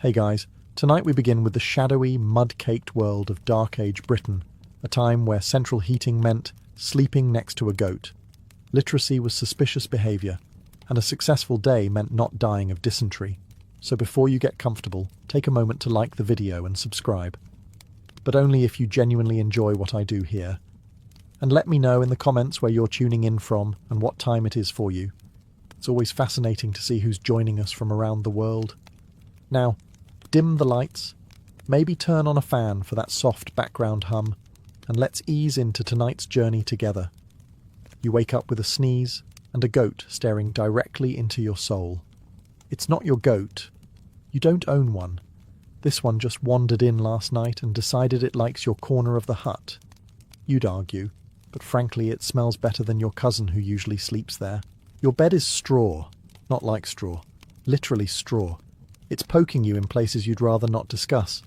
Hey guys, tonight we begin with the shadowy, mud-caked world of Dark Age Britain, a time where central heating meant sleeping next to a goat. Literacy was suspicious behaviour, and a successful day meant not dying of dysentery. So before you get comfortable, take a moment to like the video and subscribe. But only if you genuinely enjoy what I do here. And let me know in the comments where you're tuning in from and what time it is for you. It's always fascinating to see who's joining us from around the world. Now, dim the lights, maybe turn on a fan for that soft background hum, and let's ease into tonight's journey together. You wake up with a sneeze and a goat staring directly into your soul. It's not your goat. You don't own one. This one just wandered in last night and decided it likes your corner of the hut. You'd argue, but frankly it smells better than your cousin who usually sleeps there. Your bed is straw, not like straw, literally straw. It's poking you in places you'd rather not discuss.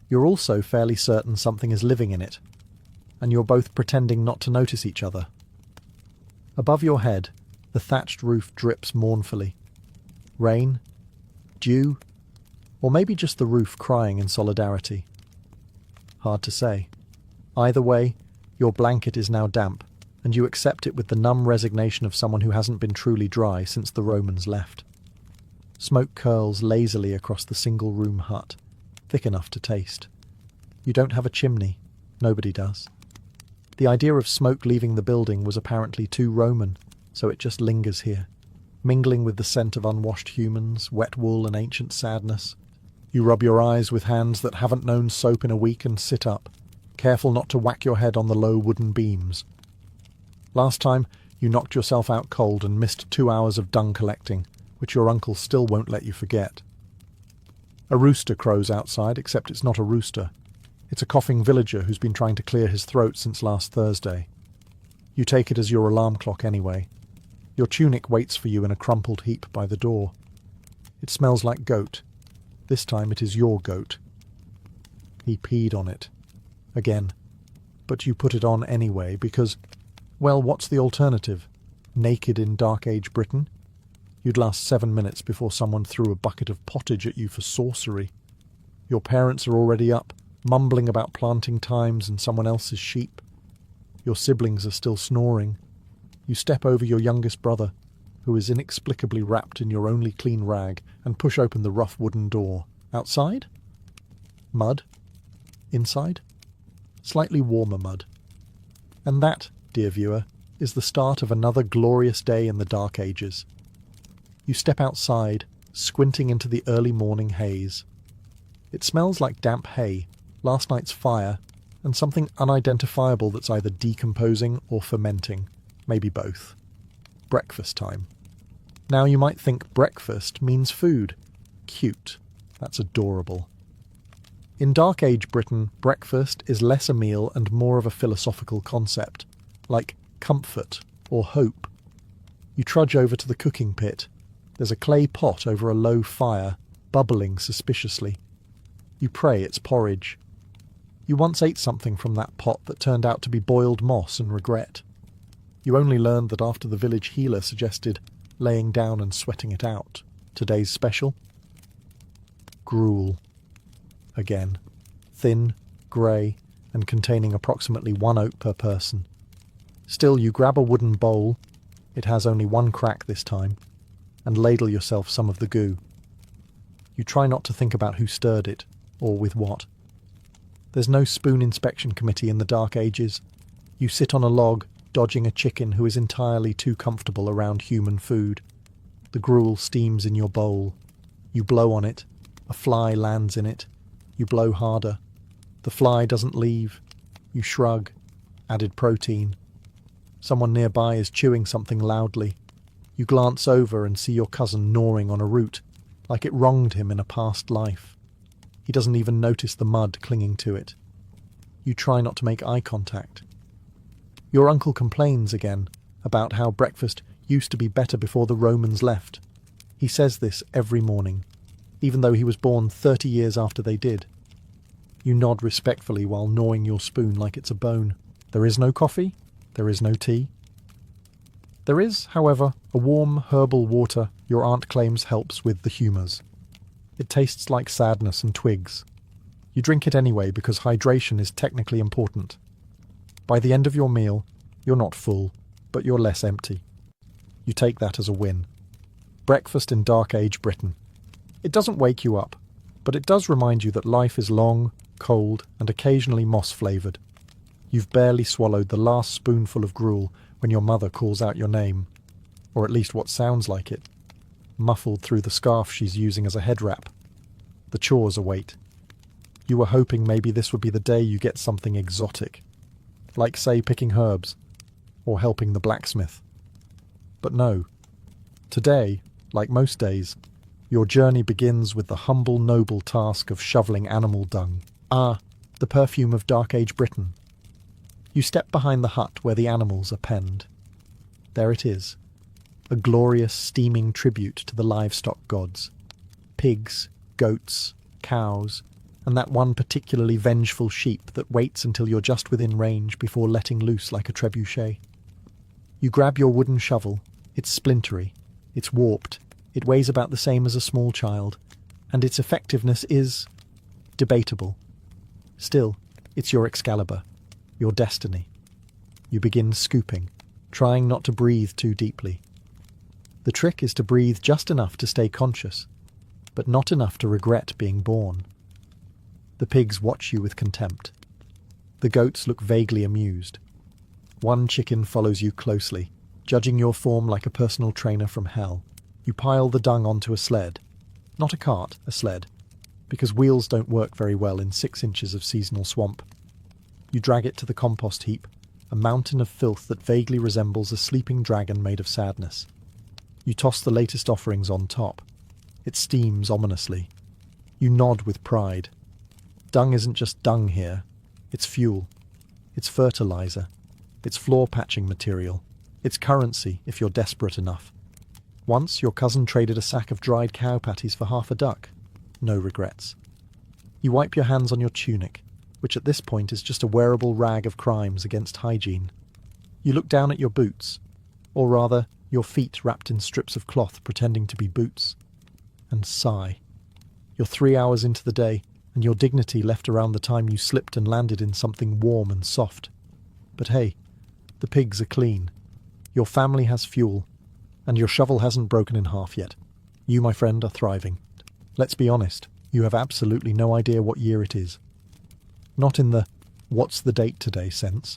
You're also fairly certain something is living in it, and you're both pretending not to notice each other. Above your head, the thatched roof drips mournfully. Rain? Dew? Or maybe just the roof crying in solidarity? Hard to say. Either way, your blanket is now damp, and you accept it with the numb resignation of someone who hasn't been truly dry since the Romans left. Smoke curls lazily across the single-room hut, thick enough to taste. You don't have a chimney. Nobody does. The idea of smoke leaving the building was apparently too Roman, so it just lingers here, mingling with the scent of unwashed humans, wet wool and ancient sadness. You rub your eyes with hands that haven't known soap in a week and sit up, careful not to whack your head on the low wooden beams. Last time, you knocked yourself out cold and missed 2 hours of dung collecting, which your uncle still won't let you forget. A rooster crows outside, except it's not a rooster. It's a coughing villager who's been trying to clear his throat since last Thursday. You take it as your alarm clock anyway. Your tunic waits for you in a crumpled heap by the door. It smells like goat. This time it is your goat. He peed on it. Again. But you put it on anyway because, well, what's the alternative? Naked in Dark Age Britain? You'd last 7 minutes before someone threw a bucket of pottage at you for sorcery. Your parents are already up, mumbling about planting times and someone else's sheep. Your siblings are still snoring. You step over your youngest brother, who is inexplicably wrapped in your only clean rag, and push open the rough wooden door. Outside? Mud? Inside? Slightly warmer mud. And that, dear viewer, is the start of another glorious day in the Dark Ages. You step outside, squinting into the early morning haze. It smells like damp hay, last night's fire, and something unidentifiable that's either decomposing or fermenting, maybe both. Breakfast time. Now you might think breakfast means food. Cute. That's adorable. In Dark Age Britain, breakfast is less a meal and more of a philosophical concept, like comfort or hope. You trudge over to the cooking pit. There's a clay pot over a low fire, bubbling suspiciously. You pray it's porridge. You once ate something from that pot that turned out to be boiled moss and regret. You only learned that after the village healer suggested laying down and sweating it out. Today's special? Gruel. Again. Thin, grey, and containing approximately 1 oat per person. Still, you grab a wooden bowl. It has only one crack this time. And ladle yourself some of the goo. You try not to think about who stirred it, or with what. There's no spoon inspection committee in the Dark Ages. You sit on a log, dodging a chicken who is entirely too comfortable around human food. The gruel steams in your bowl. You blow on it. A fly lands in it. You blow harder. The fly doesn't leave. You shrug. Added protein. Someone nearby is chewing something loudly. You glance over and see your cousin gnawing on a root, like it wronged him in a past life. He doesn't even notice the mud clinging to it. You try not to make eye contact. Your uncle complains again about how breakfast used to be better before the Romans left. He says this every morning, even though he was born 30 years after they did. You nod respectfully while gnawing your spoon like it's a bone. There is no coffee. There is no tea. There is, however, a warm herbal water your aunt claims helps with the humours. It tastes like sadness and twigs. You drink it anyway because hydration is technically important. By the end of your meal, you're not full, but you're less empty. You take that as a win. Breakfast in Dark Age Britain. It doesn't wake you up, but it does remind you that life is long, cold, and occasionally moss-flavoured. You've barely swallowed the last spoonful of gruel when your mother calls out your name, or at least what sounds like it, muffled through the scarf she's using as a head wrap. The chores await. You were hoping maybe this would be the day you get something exotic, like, say, picking herbs, or helping the blacksmith. But no. Today, like most days, your journey begins with the humble, noble task of shoveling animal dung. Ah, the perfume of Dark Age Britain. You step behind the hut where the animals are penned. There it is, a glorious, steaming tribute to the livestock gods. Pigs, goats, cows, and that one particularly vengeful sheep that waits until you're just within range before letting loose like a trebuchet. You grab your wooden shovel. It's splintery, it's warped, it weighs about the same as a small child, and its effectiveness is debatable. Still, it's your Excalibur, your destiny. You begin scooping, trying not to breathe too deeply. The trick is to breathe just enough to stay conscious, but not enough to regret being born. The pigs watch you with contempt. The goats look vaguely amused. One chicken follows you closely, judging your form like a personal trainer from hell. You pile the dung onto a sled. Not a cart, a sled, because wheels don't work very well in 6 inches of seasonal swamp. You drag it to the compost heap, a mountain of filth that vaguely resembles a sleeping dragon made of sadness. You toss the latest offerings on top. It steams ominously. You nod with pride. Dung isn't just dung here. It's fuel. It's fertilizer. It's floor patching material. It's currency if you're desperate enough. Once your cousin traded a sack of dried cow patties for half a duck. No regrets. You wipe your hands on your tunic, which at this point is just a wearable rag of crimes against hygiene. You look down at your boots, or rather, your feet wrapped in strips of cloth pretending to be boots, and sigh. You're 3 hours into the day, and your dignity left around the time you slipped and landed in something warm and soft. But hey, the pigs are clean. Your family has fuel, and your shovel hasn't broken in half yet. You, my friend, are thriving. Let's be honest, you have absolutely no idea what year it is. Not in the "what's the date today" sense,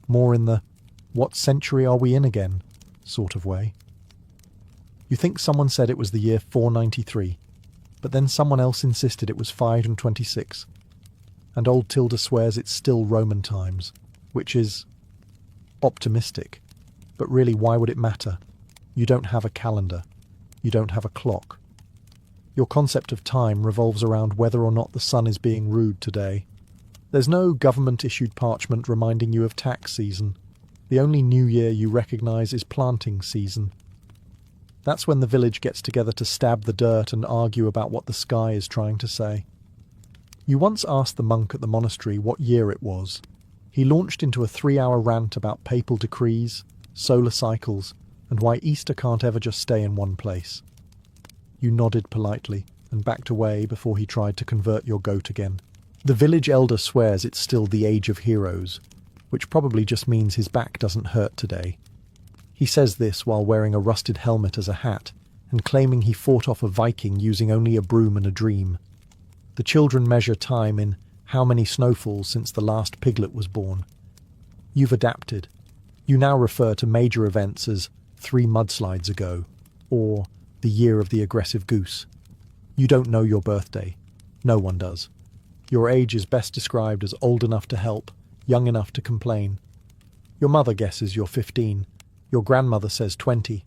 more in the "what century are we in again" sort of way. You think someone said it was the year 493, but then someone else insisted it was 526, and old Tilda swears it's still Roman times, which is optimistic. But really, why would it matter? You don't have a calendar. You don't have a clock. Your concept of time revolves around whether or not the sun is being rude today. There's no government-issued parchment reminding you of tax season. The only new year you recognise is planting season. That's when the village gets together to stab the dirt and argue about what the sky is trying to say. You once asked the monk at the monastery what year it was. He launched into a 3-hour rant about papal decrees, solar cycles, and why Easter can't ever just stay in one place. You nodded politely and backed away before he tried to convert your goat again. The village elder swears it's still the Age of Heroes, which probably just means his back doesn't hurt today. He says this while wearing a rusted helmet as a hat and claiming he fought off a Viking using only a broom and a dream. The children measure time in how many snowfalls since the last piglet was born. You've adapted. You now refer to major events as 3 mudslides ago, or the year of the aggressive goose. You don't know your birthday. No one does. Your age is best described as old enough to help, young enough to complain. Your mother guesses you're 15. Your grandmother says 20.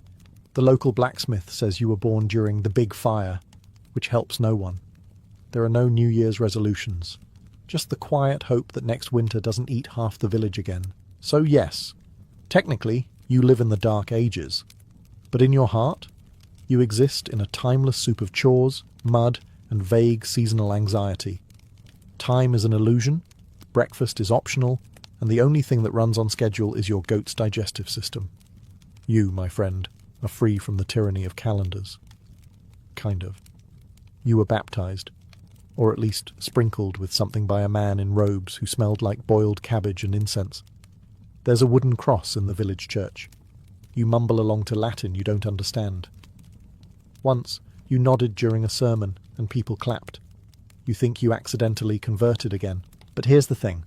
The local blacksmith says you were born during the Big Fire, which helps no one. There are no New Year's resolutions. Just the quiet hope that next winter doesn't eat half the village again. So yes, technically, you live in the Dark Ages. But in your heart, you exist in a timeless soup of chores, mud, and vague seasonal anxiety. Time is an illusion, breakfast is optional, and the only thing that runs on schedule is your goat's digestive system. You, my friend, are free from the tyranny of calendars. Kind of. You were baptized, or at least sprinkled with something by a man in robes who smelled like boiled cabbage and incense. There's a wooden cross in the village church. You mumble along to Latin you don't understand. Once, you nodded during a sermon and people clapped. You think you accidentally converted again. But here's the thing.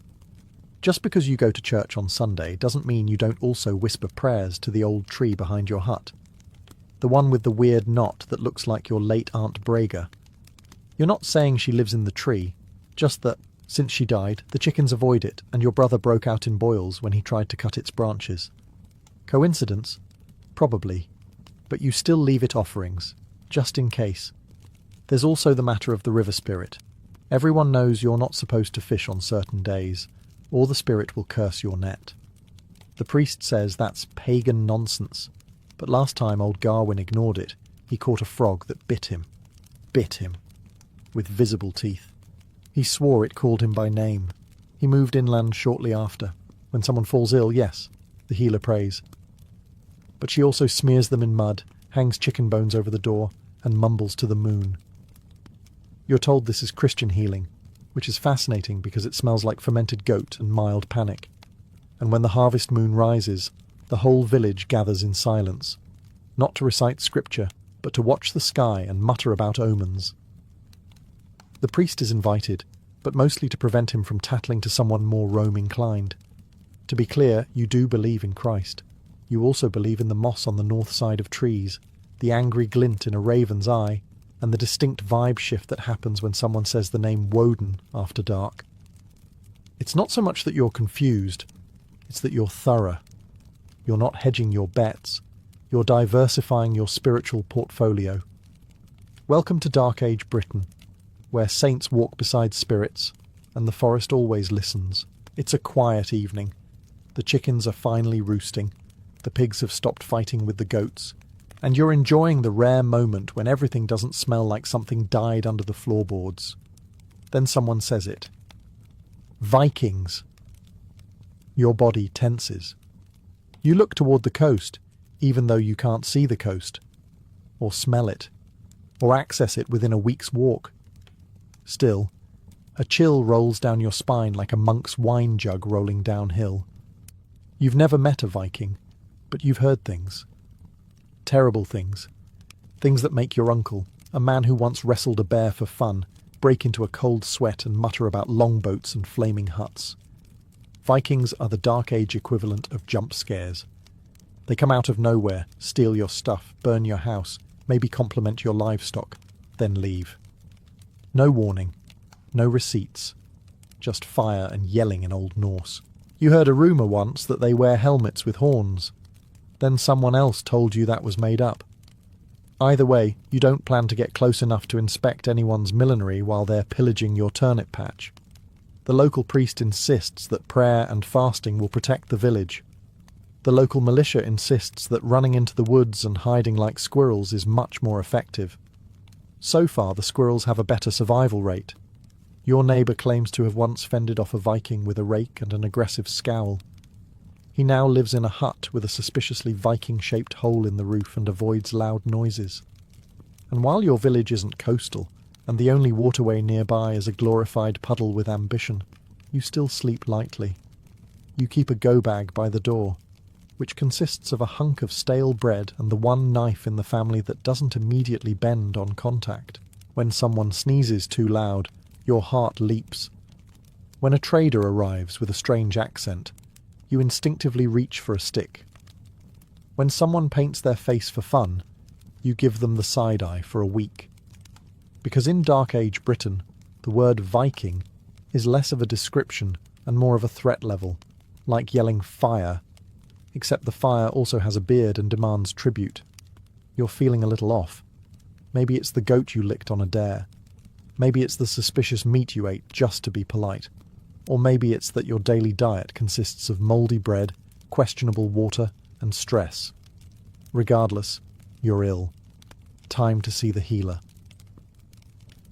Just because you go to church on Sunday doesn't mean you don't also whisper prayers to the old tree behind your hut. The one with the weird knot that looks like your late Aunt Braga. You're not saying she lives in the tree, just that, since she died, the chickens avoid it and your brother broke out in boils when he tried to cut its branches. Coincidence? Probably. But you still leave it offerings, just in case. There's also the matter of the river spirit. Everyone knows you're not supposed to fish on certain days, or the spirit will curse your net. The priest says that's pagan nonsense, but last time old Garwin ignored it, he caught a frog that bit him, with visible teeth. He swore it called him by name. He moved inland shortly after. When someone falls ill, yes, the healer prays. But she also smears them in mud, hangs chicken bones over the door, and mumbles to the moon. You're told this is Christian healing, which is fascinating because it smells like fermented goat and mild panic. And when the harvest moon rises, the whole village gathers in silence, not to recite scripture, but to watch the sky and mutter about omens. The priest is invited, but mostly to prevent him from tattling to someone more Rome-inclined. To be clear, you do believe in Christ. You also believe in the moss on the north side of trees, the angry glint in a raven's eye, and the distinct vibe shift that happens when someone says the name Woden after dark. It's not so much that you're confused, it's that you're thorough. You're not hedging your bets. You're diversifying your spiritual portfolio. Welcome to Dark Age Britain, where saints walk beside spirits, and the forest always listens. It's a quiet evening. The chickens are finally roosting. The pigs have stopped fighting with the goats. And you're enjoying the rare moment when everything doesn't smell like something died under the floorboards. Then someone says it. Vikings. Your body tenses. You look toward the coast, even though you can't see the coast, or smell it, or access it within a week's walk. Still, a chill rolls down your spine like a monk's wine jug rolling downhill. You've never met a Viking, but you've heard things. Terrible things. Things that make your uncle, a man who once wrestled a bear for fun, break into a cold sweat and mutter about longboats and flaming huts. Vikings are the Dark Age equivalent of jump scares. They come out of nowhere, steal your stuff, burn your house, maybe compliment your livestock, then leave. No warning, no receipts, just fire and yelling in Old Norse. You heard a rumour once that they wear helmets with horns. Then someone else told you that was made up. Either way, you don't plan to get close enough to inspect anyone's millinery while they're pillaging your turnip patch. The local priest insists that prayer and fasting will protect the village. The local militia insists that running into the woods and hiding like squirrels is much more effective. So far, the squirrels have a better survival rate. Your neighbour claims to have once fended off a Viking with a rake and an aggressive scowl. He now lives in a hut with a suspiciously Viking-shaped hole in the roof and avoids loud noises. And while your village isn't coastal, and the only waterway nearby is a glorified puddle with ambition, you still sleep lightly. You keep a go-bag by the door, which consists of a hunk of stale bread and the one knife in the family that doesn't immediately bend on contact. When someone sneezes too loud, your heart leaps. When a trader arrives with a strange accent, you instinctively reach for a stick. When someone paints their face for fun, you give them the side-eye for a week. Because in Dark Age Britain, the word Viking is less of a description and more of a threat level, like yelling fire, except the fire also has a beard and demands tribute. You're feeling a little off. Maybe it's the goat you licked on a dare. Maybe it's the suspicious meat you ate just to be polite. Or maybe it's that your daily diet consists of mouldy bread, questionable water, and stress. Regardless, you're ill. Time to see the healer.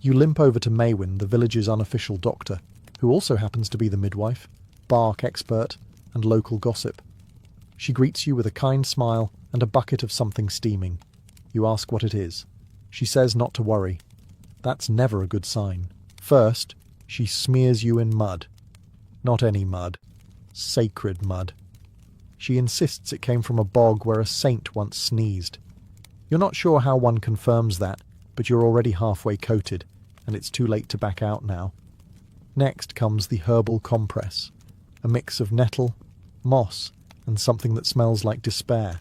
You limp over to Maywin, the village's unofficial doctor, who also happens to be the midwife, bark expert, and local gossip. She greets you with a kind smile and a bucket of something steaming. You ask what it is. She says not to worry. That's never a good sign. First, she smears you in mud. Not any mud. Sacred mud. She insists it came from a bog where a saint once sneezed. You're not sure how one confirms that, but you're already halfway coated, and it's too late to back out now. Next comes the herbal compress, a mix of nettle, moss, and something that smells like despair.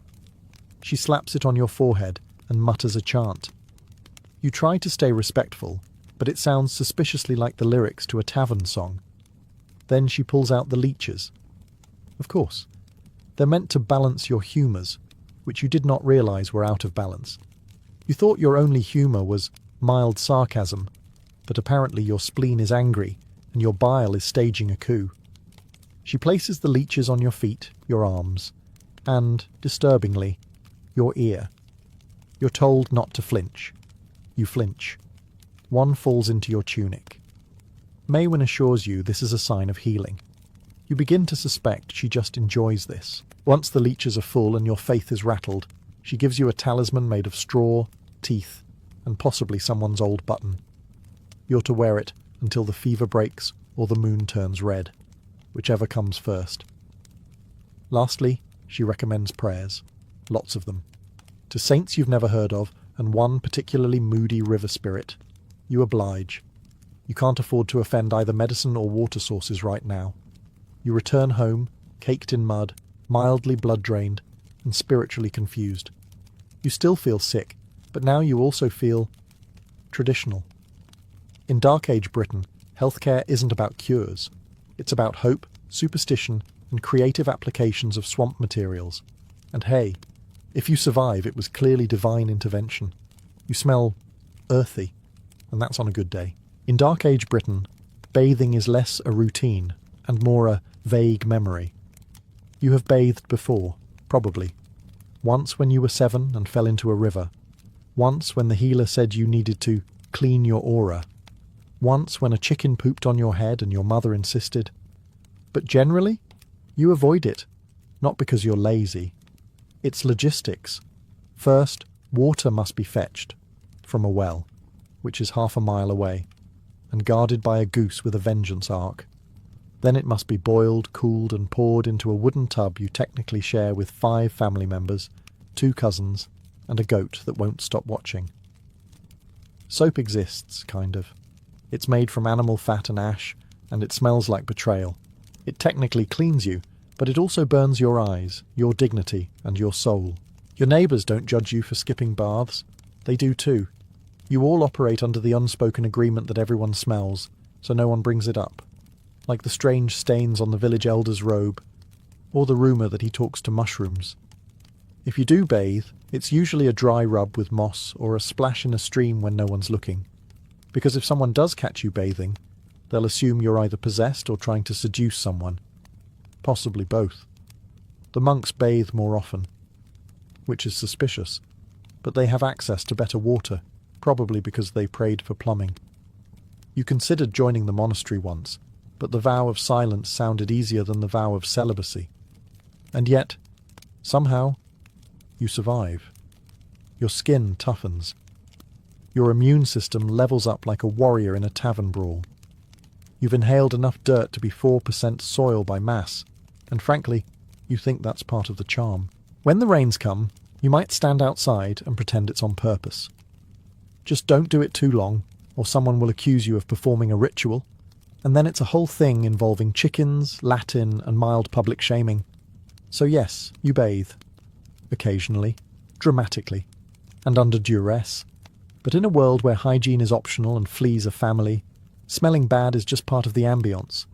She slaps it on your forehead and mutters a chant. You try to stay respectful, but it sounds suspiciously like the lyrics to a tavern song. Then she pulls out the leeches. Of course, they're meant to balance your humours, which you did not realise were out of balance. You thought your only humour was mild sarcasm, but apparently your spleen is angry and your bile is staging a coup. She places the leeches on your feet, your arms, and, disturbingly, your ear. You're told not to flinch. You flinch. One falls into your tunic. Maywin assures you this is a sign of healing. You begin to suspect she just enjoys this. Once the leeches are full and your faith is rattled, she gives you a talisman made of straw, teeth, and possibly someone's old button. You're to wear it until the fever breaks or the moon turns red, whichever comes first. Lastly, she recommends prayers. Lots of them. To saints you've never heard of, and one particularly moody river spirit. You oblige. You can't afford to offend either medicine or water sources right now. You return home, caked in mud, mildly blood-drained, and spiritually confused. You still feel sick, but now you also feel traditional. In Dark Age Britain, healthcare isn't about cures. It's about hope, superstition, and creative applications of swamp materials. And hey, if you survive, it was clearly divine intervention. You smell earthy, and that's on a good day. In Dark Age Britain, bathing is less a routine and more a vague memory. You have bathed before, probably. Once when you were 7 and fell into a river. Once when the healer said you needed to clean your aura. Once when a chicken pooped on your head and your mother insisted. But generally, you avoid it, not because you're lazy. It's logistics. First, water must be fetched from a well, which is half a mile away, and guarded by a goose with a vengeance arc. Then it must be boiled, cooled, and poured into a wooden tub you technically share with 5 family members, 2 cousins, and a goat that won't stop watching. Soap exists, kind of. It's made from animal fat and ash, and it smells like betrayal. It technically cleans you, but it also burns your eyes, your dignity, and your soul. Your neighbours don't judge you for skipping baths. They do too. You all operate under the unspoken agreement that everyone smells, so no one brings it up. Like the strange stains on the village elder's robe, or the rumour that he talks to mushrooms. If you do bathe, it's usually a dry rub with moss or a splash in a stream when no one's looking. Because if someone does catch you bathing, they'll assume you're either possessed or trying to seduce someone. Possibly both. The monks bathe more often, which is suspicious, but they have access to better water, probably because they prayed for plumbing. You considered joining the monastery once, but the vow of silence sounded easier than the vow of celibacy. And yet, somehow, you survive. Your skin toughens. Your immune system levels up like a warrior in a tavern brawl. You've inhaled enough dirt to be 4% soil by mass, and frankly, you think that's part of the charm. When the rains come, you might stand outside and pretend it's on purpose. Just don't do it too long, or someone will accuse you of performing a ritual, and then it's a whole thing involving chickens, Latin, and mild public shaming. So yes, you bathe. Occasionally, dramatically, and under duress. But in a world where hygiene is optional and fleas are family, smelling bad is just part of the ambience.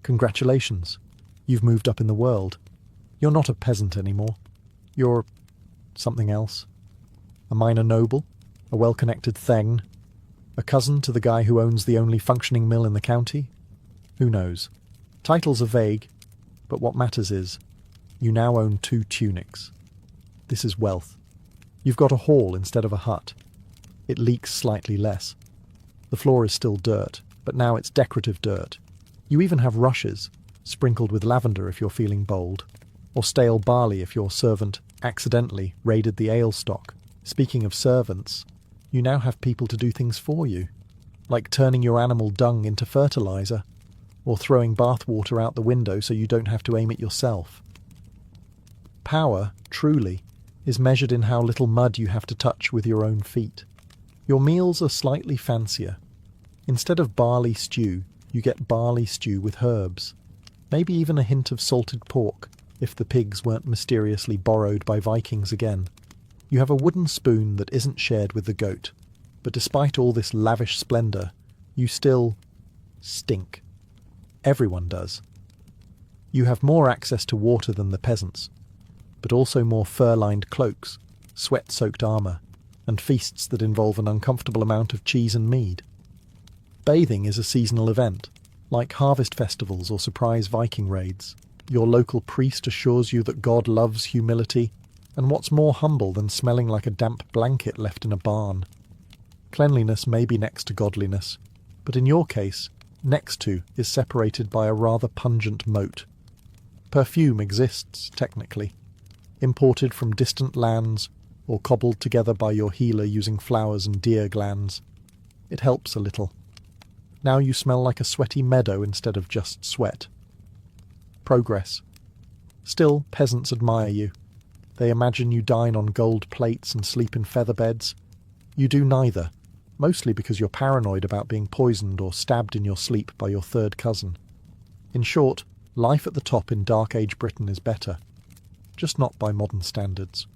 Congratulations, you've moved up in the world. You're not a peasant anymore. You're something else. A minor noble, a well-connected thegn, a cousin to the guy who owns the only functioning mill in the county? Who knows? Titles are vague, but what matters is, you now own 2 tunics. This is wealth. You've got a hall instead of a hut. It leaks slightly less. The floor is still dirt, but now it's decorative dirt. You even have rushes, sprinkled with lavender if you're feeling bold, or stale barley if your servant accidentally raided the ale stock. Speaking of servants, you now have people to do things for you. like turning your animal dung into fertilizer, or throwing bathwater out the window so you don't have to aim it yourself. Power, truly, is measured in how little mud you have to touch with your own feet. Your meals are slightly fancier. Instead of barley stew, you get barley stew with herbs. Maybe even a hint of salted pork, if the pigs weren't mysteriously borrowed by Vikings again. You have a wooden spoon that isn't shared with the goat, but despite all this lavish splendour, you still stink. Everyone does. You have more access to water than the peasants, but also more fur-lined cloaks, sweat-soaked armour, and feasts that involve an uncomfortable amount of cheese and mead. Bathing is a seasonal event, like harvest festivals or surprise Viking raids. Your local priest assures you that God loves humility, and what's more humble than smelling like a damp blanket left in a barn? Cleanliness may be next to godliness, but in your case, next to is separated by a rather pungent moat. Perfume exists, technically, imported from distant lands or cobbled together by your healer using flowers and deer glands. It helps a little. Now you smell like a sweaty meadow instead of just sweat. Progress. Still, peasants admire you. They imagine you dine on gold plates and sleep in feather beds. You do neither, mostly because you're paranoid about being poisoned or stabbed in your sleep by your third cousin. In short, life at the top in Dark Age Britain is better. Just not by modern standards.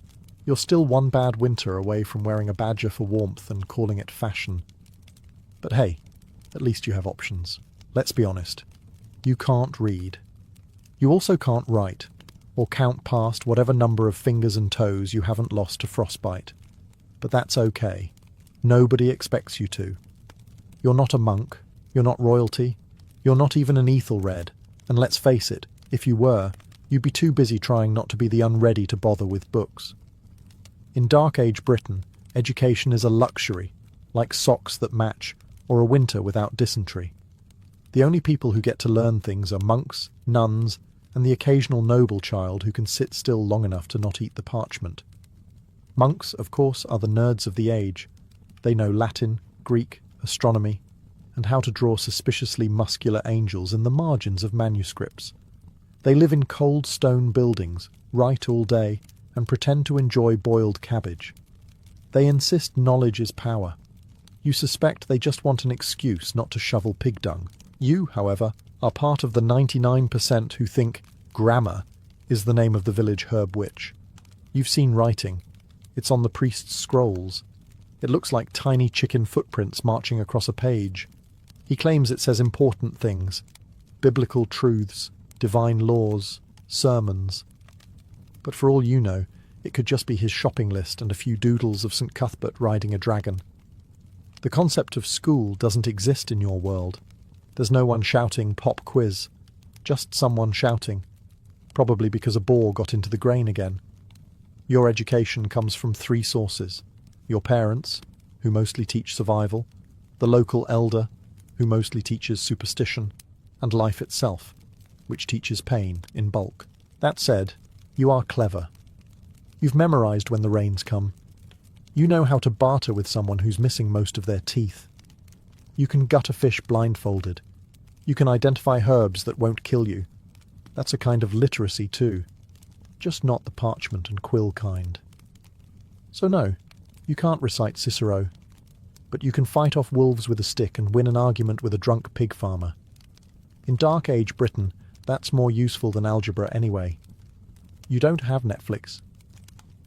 You're still one bad winter away from wearing a badger for warmth and calling it fashion. But hey, at least you have options. Let's be honest. You can't read. You also can't write, or count past whatever number of fingers and toes you haven't lost to frostbite. But that's okay. Nobody expects you to. You're not a monk, you're not royalty, you're not even an Ethelred, and let's face it, if you were, you'd be too busy trying not to be the unready to bother with books. In Dark Age Britain, education is a luxury, like socks that match, or a winter without dysentery. The only people who get to learn things are monks, nuns, and the occasional noble child who can sit still long enough to not eat the parchment. Monks, of course, are the nerds of the age. They know Latin, Greek, astronomy, and how to draw suspiciously muscular angels in the margins of manuscripts. They live in cold stone buildings, write all day, and pretend to enjoy boiled cabbage. They insist knowledge is power. You suspect they just want an excuse not to shovel pig dung. You, however, are part of the 99% who think grammar is the name of the village herb witch. You've seen writing. It's on the priest's scrolls. It looks like tiny chicken footprints marching across a page. He claims it says important things, biblical truths, divine laws, sermons. But for all you know, it could just be his shopping list and a few doodles of St. Cuthbert riding a dragon. The concept of school doesn't exist in your world. There's no one shouting pop quiz, just someone shouting, probably because a boar got into the grain again. Your education comes from three sources: your parents, who mostly teach survival, the local elder, who mostly teaches superstition, and life itself, which teaches pain in bulk. That said, you are clever. You've memorized when the rains come. You know how to barter with someone who's missing most of their teeth. You can gut a fish blindfolded. You can identify herbs that won't kill you. That's a kind of literacy too, just not the parchment and quill kind. So no, you can't recite Cicero, but you can fight off wolves with a stick and win an argument with a drunk pig farmer. In Dark Age Britain, that's more useful than algebra anyway. You don't have Netflix.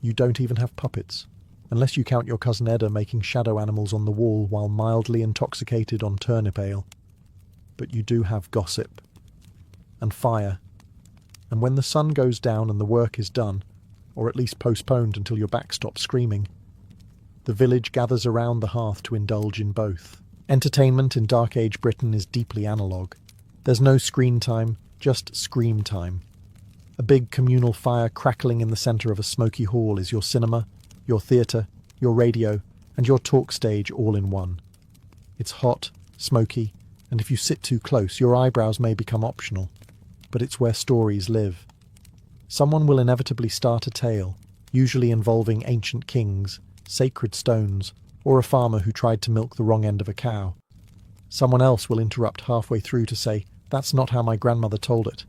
You don't even have puppets, unless you count your cousin Edda making shadow animals on the wall while mildly intoxicated on turnip ale. But you do have gossip. And fire. And when the sun goes down and the work is done, or at least postponed until your back stops screaming, the village gathers around the hearth to indulge in both. Entertainment in Dark Age Britain is deeply analogue. There's no screen time, just scream time. A big communal fire crackling in the centre of a smoky hall is your cinema, your theatre, your radio, and your talk stage all in one. It's hot, smoky, and if you sit too close, your eyebrows may become optional, but it's where stories live. Someone will inevitably start a tale, usually involving ancient kings, sacred stones, or a farmer who tried to milk the wrong end of a cow. Someone else will interrupt halfway through to say, "That's not how my grandmother told it."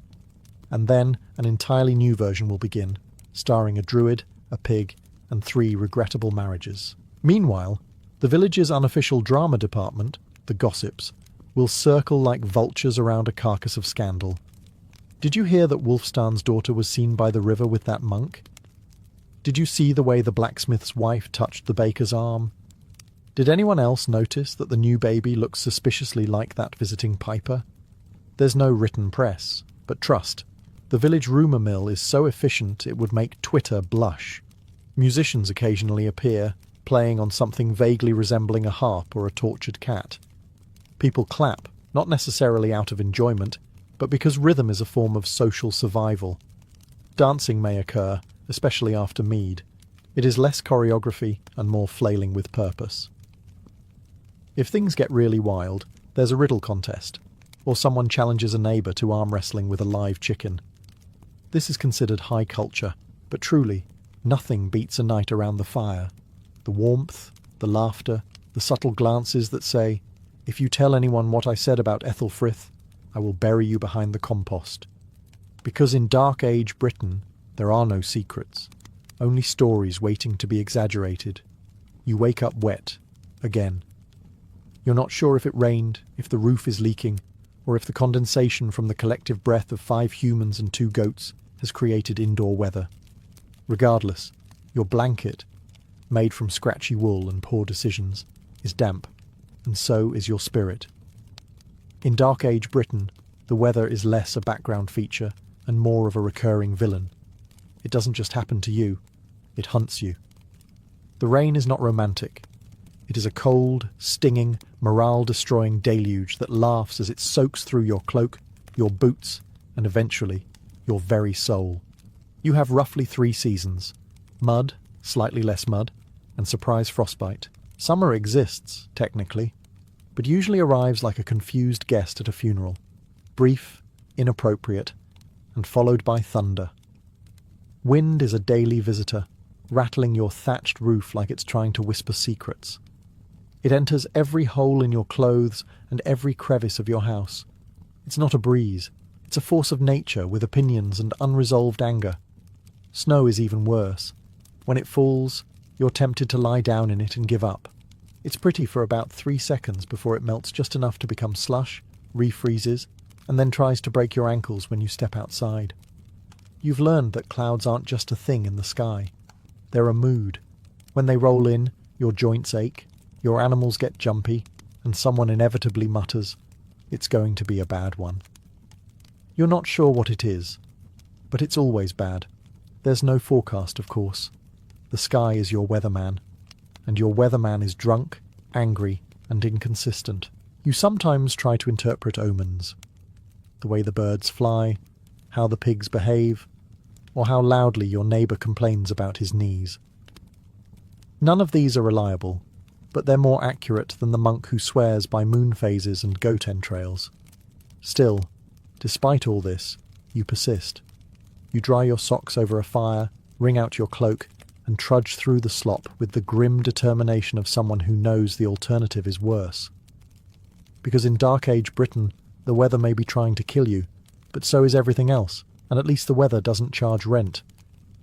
And then an entirely new version will begin, starring a druid, a pig, and 3 regrettable marriages. Meanwhile, the village's unofficial drama department, the gossips, will circle like vultures around a carcass of scandal. Did you hear that Wulfstan's daughter was seen by the river with that monk? Did you see the way the blacksmith's wife touched the baker's arm? Did anyone else notice that the new baby looks suspiciously like that visiting piper? There's no written press, but trust, the village rumour mill is so efficient it would make Twitter blush. Musicians occasionally appear, playing on something vaguely resembling a harp or a tortured cat. People clap, not necessarily out of enjoyment, but because rhythm is a form of social survival. Dancing may occur, especially after mead. It is less choreography and more flailing with purpose. If things get really wild, there's a riddle contest, or someone challenges a neighbour to arm wrestling with a live chicken. This is considered high culture, but truly, nothing beats a night around the fire. The warmth, the laughter, the subtle glances that say, "If you tell anyone what I said about Ethelfrith, I will bury you behind the compost." Because in Dark Age Britain, there are no secrets, only stories waiting to be exaggerated. You wake up wet, again. You're not sure if it rained, if the roof is leaking, or if the condensation from the collective breath of 5 humans and 2 goats has created indoor weather. Regardless, your blanket, made from scratchy wool and poor decisions, is damp, and so is your spirit. In Dark Age Britain, the weather is less a background feature and more of a recurring villain. It doesn't just happen to you, it hunts you. The rain is not romantic. It is a cold, stinging, morale-destroying deluge that laughs as it soaks through your cloak, your boots, and eventually, your very soul. You have roughly 3 seasons: mud, slightly less mud, and surprise frostbite. Summer exists, technically, but usually arrives like a confused guest at a funeral. Brief, inappropriate, and followed by thunder. Wind is a daily visitor, rattling your thatched roof like it's trying to whisper secrets. It enters every hole in your clothes and every crevice of your house. It's not a breeze. It's a force of nature with opinions and unresolved anger. Snow is even worse. When it falls, you're tempted to lie down in it and give up. It's pretty for about 3 seconds before it melts just enough to become slush, refreezes, and then tries to break your ankles when you step outside. You've learned that clouds aren't just a thing in the sky. They're a mood. When they roll in, your joints ache, your animals get jumpy, and someone inevitably mutters, "It's going to be a bad one." You're not sure what it is, but it's always bad. There's no forecast, of course. The sky is your weatherman, and your weatherman is drunk, angry, and inconsistent. You sometimes try to interpret omens. The way the birds fly, how the pigs behave, or how loudly your neighbour complains about his knees. None of these are reliable, but they're more accurate than the monk who swears by moon phases and goat entrails. Still, despite all this, you persist. You dry your socks over a fire, wring out your cloak, and trudge through the slop with the grim determination of someone who knows the alternative is worse. Because in Dark Age Britain, the weather may be trying to kill you, but so is everything else, and at least the weather doesn't charge rent.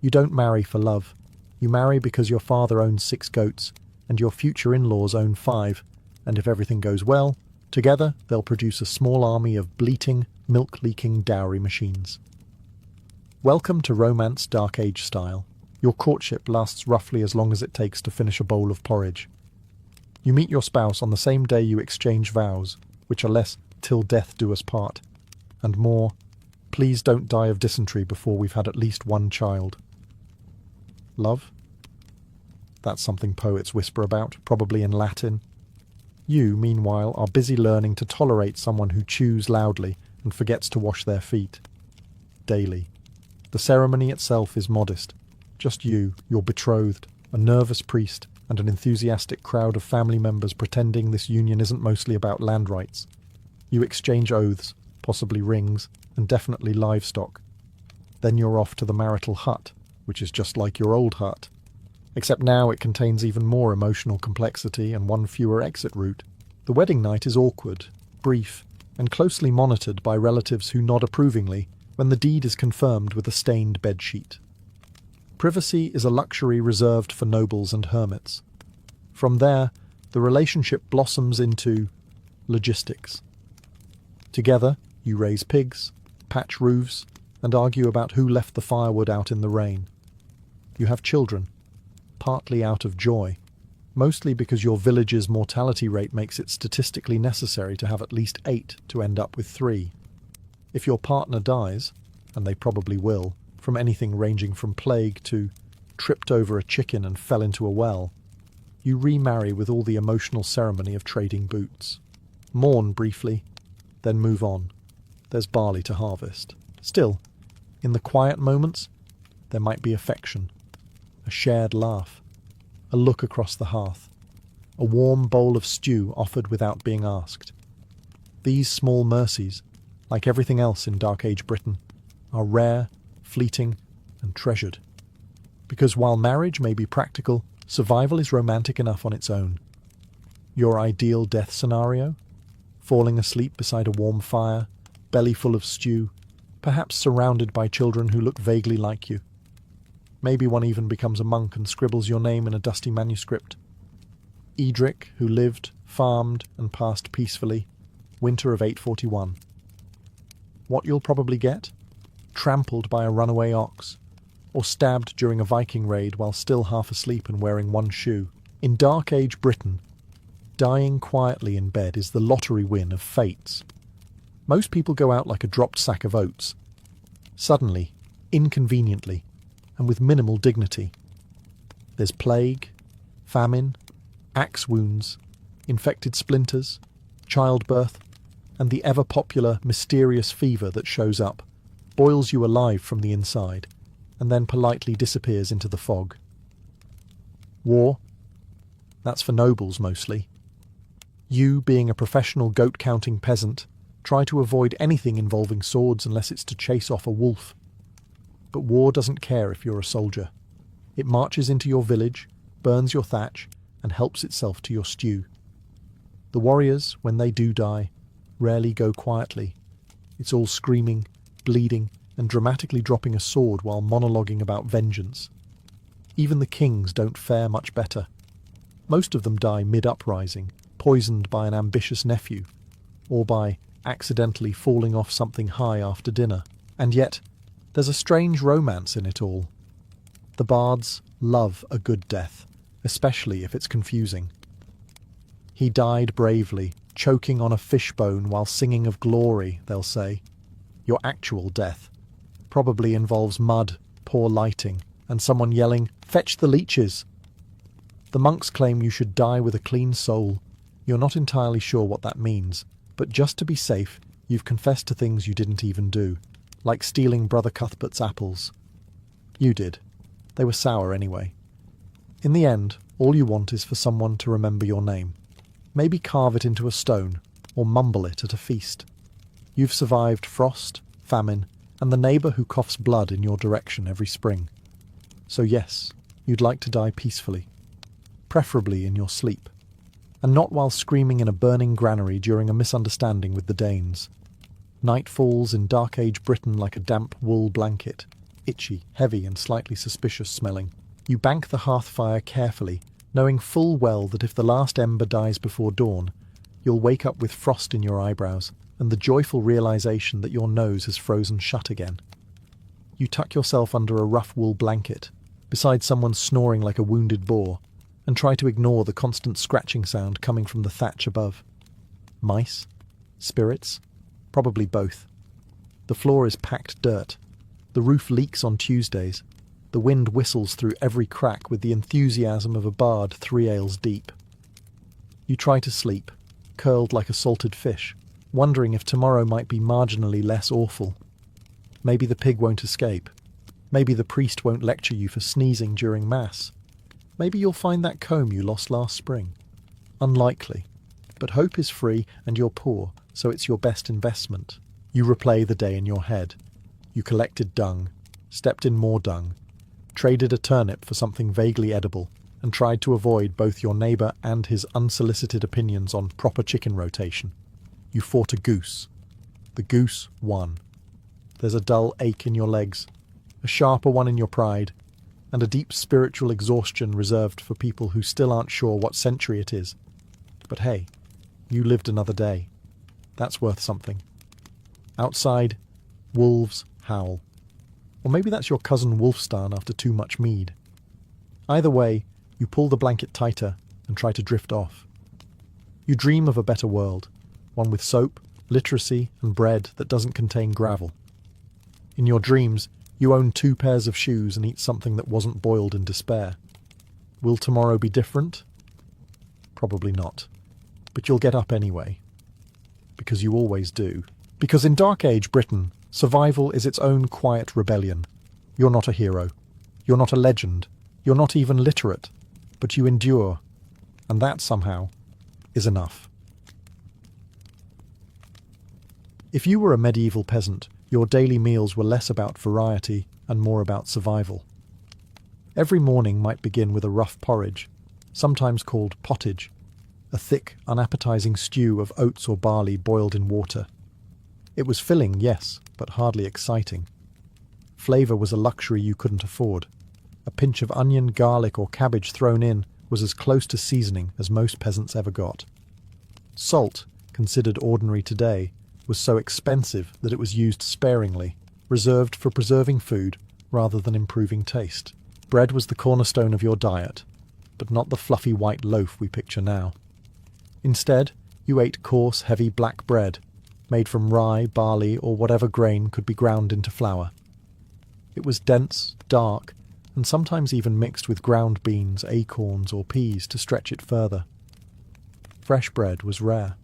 You don't marry for love. You marry because your father owns 6 goats, and your future in-laws own 5, and if everything goes well, together they'll produce a small army of bleating, milk-leaking dowry machines. Welcome to Romance Dark Age style. Your courtship lasts roughly as long as it takes to finish a bowl of porridge. You meet your spouse on the same day you exchange vows, which are less "till death do us part," and more "please don't die of dysentery before we've had at least 1 child." Love? That's something poets whisper about, probably in Latin. You, meanwhile, are busy learning to tolerate someone who chews loudly and forgets to wash their feet. Daily. The ceremony itself is modest. Just you, your betrothed, a nervous priest, and an enthusiastic crowd of family members pretending this union isn't mostly about land rights. You exchange oaths, possibly rings, and definitely livestock. Then you're off to the marital hut, which is just like your old hut. Except now it contains even more emotional complexity and 1 fewer exit route. The wedding night is awkward, brief, and closely monitored by relatives who nod approvingly when the deed is confirmed with a stained bedsheet. Privacy is a luxury reserved for nobles and hermits. From there, the relationship blossoms into logistics. Together, you raise pigs, patch roofs, and argue about who left the firewood out in the rain. You have children, partly out of joy, mostly because your village's mortality rate makes it statistically necessary to have at least 8 to end up with 3. If your partner dies, and they probably will, from anything ranging from plague to tripped over a chicken and fell into a well, you remarry with all the emotional ceremony of trading boots. Mourn briefly, then move on. There's barley to harvest. Still, in the quiet moments, there might be affection, a shared laugh, a look across the hearth, a warm bowl of stew offered without being asked. These small mercies, like everything else in Dark Age Britain, are rare, fleeting, and treasured. Because while marriage may be practical, survival is romantic enough on its own. Your ideal death scenario? Falling asleep beside a warm fire, belly full of stew, perhaps surrounded by children who look vaguely like you. Maybe one even becomes a monk and scribbles your name in a dusty manuscript. Edric, who lived, farmed, and passed peacefully, winter of 841. What you'll probably get? Trampled by a runaway ox, or stabbed during a Viking raid while still half asleep and wearing one shoe. In Dark Age Britain, dying quietly in bed is the lottery win of fates. Most people go out like a dropped sack of oats. Suddenly, inconveniently, and with minimal dignity. There's plague, famine, axe wounds, infected splinters, childbirth, and the ever-popular mysterious fever that shows up, boils you alive from the inside, and then politely disappears into the fog. War? That's for nobles mostly. You, being a professional goat-counting peasant, try to avoid anything involving swords unless it's to chase off a wolf. But war doesn't care if you're a soldier. It marches into your village, burns your thatch, and helps itself to your stew. The warriors, when they do die, rarely go quietly. It's all screaming, bleeding, and dramatically dropping a sword while monologuing about vengeance. Even the kings don't fare much better. Most of them die mid-uprising, poisoned by an ambitious nephew, or by accidentally falling off something high after dinner. And yet, there's a strange romance in it all. The bards love a good death, especially if it's confusing. He died bravely, choking on a fishbone while singing of glory, they'll say. Your actual death probably involves mud, poor lighting, and someone yelling, "Fetch the leeches!" The monks claim you should die with a clean soul. You're not entirely sure what that means, but just to be safe, you've confessed to things you didn't even do, like stealing Brother Cuthbert's apples. You did. They were sour anyway. In the end, all you want is for someone to remember your name. Maybe carve it into a stone, or mumble it at a feast. You've survived frost, famine, and the neighbour who coughs blood in your direction every spring. So yes, you'd like to die peacefully, preferably in your sleep, and not while screaming in a burning granary during a misunderstanding with the Danes. Night falls in Dark Age Britain like a damp wool blanket, itchy, heavy, and slightly suspicious smelling. You bank the hearth fire carefully, knowing full well that if the last ember dies before dawn, you'll wake up with frost in your eyebrows and the joyful realization that your nose has frozen shut again. You tuck yourself under a rough wool blanket, beside someone snoring like a wounded boar, and try to ignore the constant scratching sound coming from the thatch above. Mice? Spirits? Probably both. The floor is packed dirt. The roof leaks on Tuesdays. The wind whistles through every crack with the enthusiasm of a bard 3 ales deep. You try to sleep, curled like a salted fish, wondering if tomorrow might be marginally less awful. Maybe the pig won't escape. Maybe the priest won't lecture you for sneezing during Mass. Maybe you'll find that comb you lost last spring. Unlikely. But hope is free and you're poor, so it's your best investment. You replay the day in your head. You collected dung, stepped in more dung, traded a turnip for something vaguely edible, and tried to avoid both your neighbour and his unsolicited opinions on proper chicken rotation. You fought a goose. The goose won. There's a dull ache in your legs, a sharper one in your pride, and a deep spiritual exhaustion reserved for people who still aren't sure what century it is. But hey, you lived another day. That's worth something. Outside, wolves howl. Or maybe that's your cousin Wolfstan after too much mead. Either way, you pull the blanket tighter and try to drift off. You dream of a better world, one with soap, literacy, and bread that doesn't contain gravel. In your dreams, you own 2 pairs of shoes and eat something that wasn't boiled in despair. Will tomorrow be different? Probably not. But you'll get up anyway. Because you always do. Because in Dark Age Britain, survival is its own quiet rebellion. You're not a hero. You're not a legend. You're not even literate. But you endure. And that, somehow, is enough. If you were a medieval peasant, your daily meals were less about variety and more about survival. Every morning might begin with a rough porridge, sometimes called pottage, a thick, unappetizing stew of oats or barley boiled in water. It was filling, yes, but hardly exciting. Flavour was a luxury you couldn't afford. A pinch of onion, garlic, or cabbage thrown in was as close to seasoning as most peasants ever got. Salt, considered ordinary today, was so expensive that it was used sparingly, reserved for preserving food rather than improving taste. Bread was the cornerstone of your diet, but not the fluffy white loaf we picture now. Instead, you ate coarse, heavy black bread, made from rye, barley, or whatever grain could be ground into flour. It was dense, dark, and sometimes even mixed with ground beans, acorns, or peas to stretch it further. Fresh bread was rare.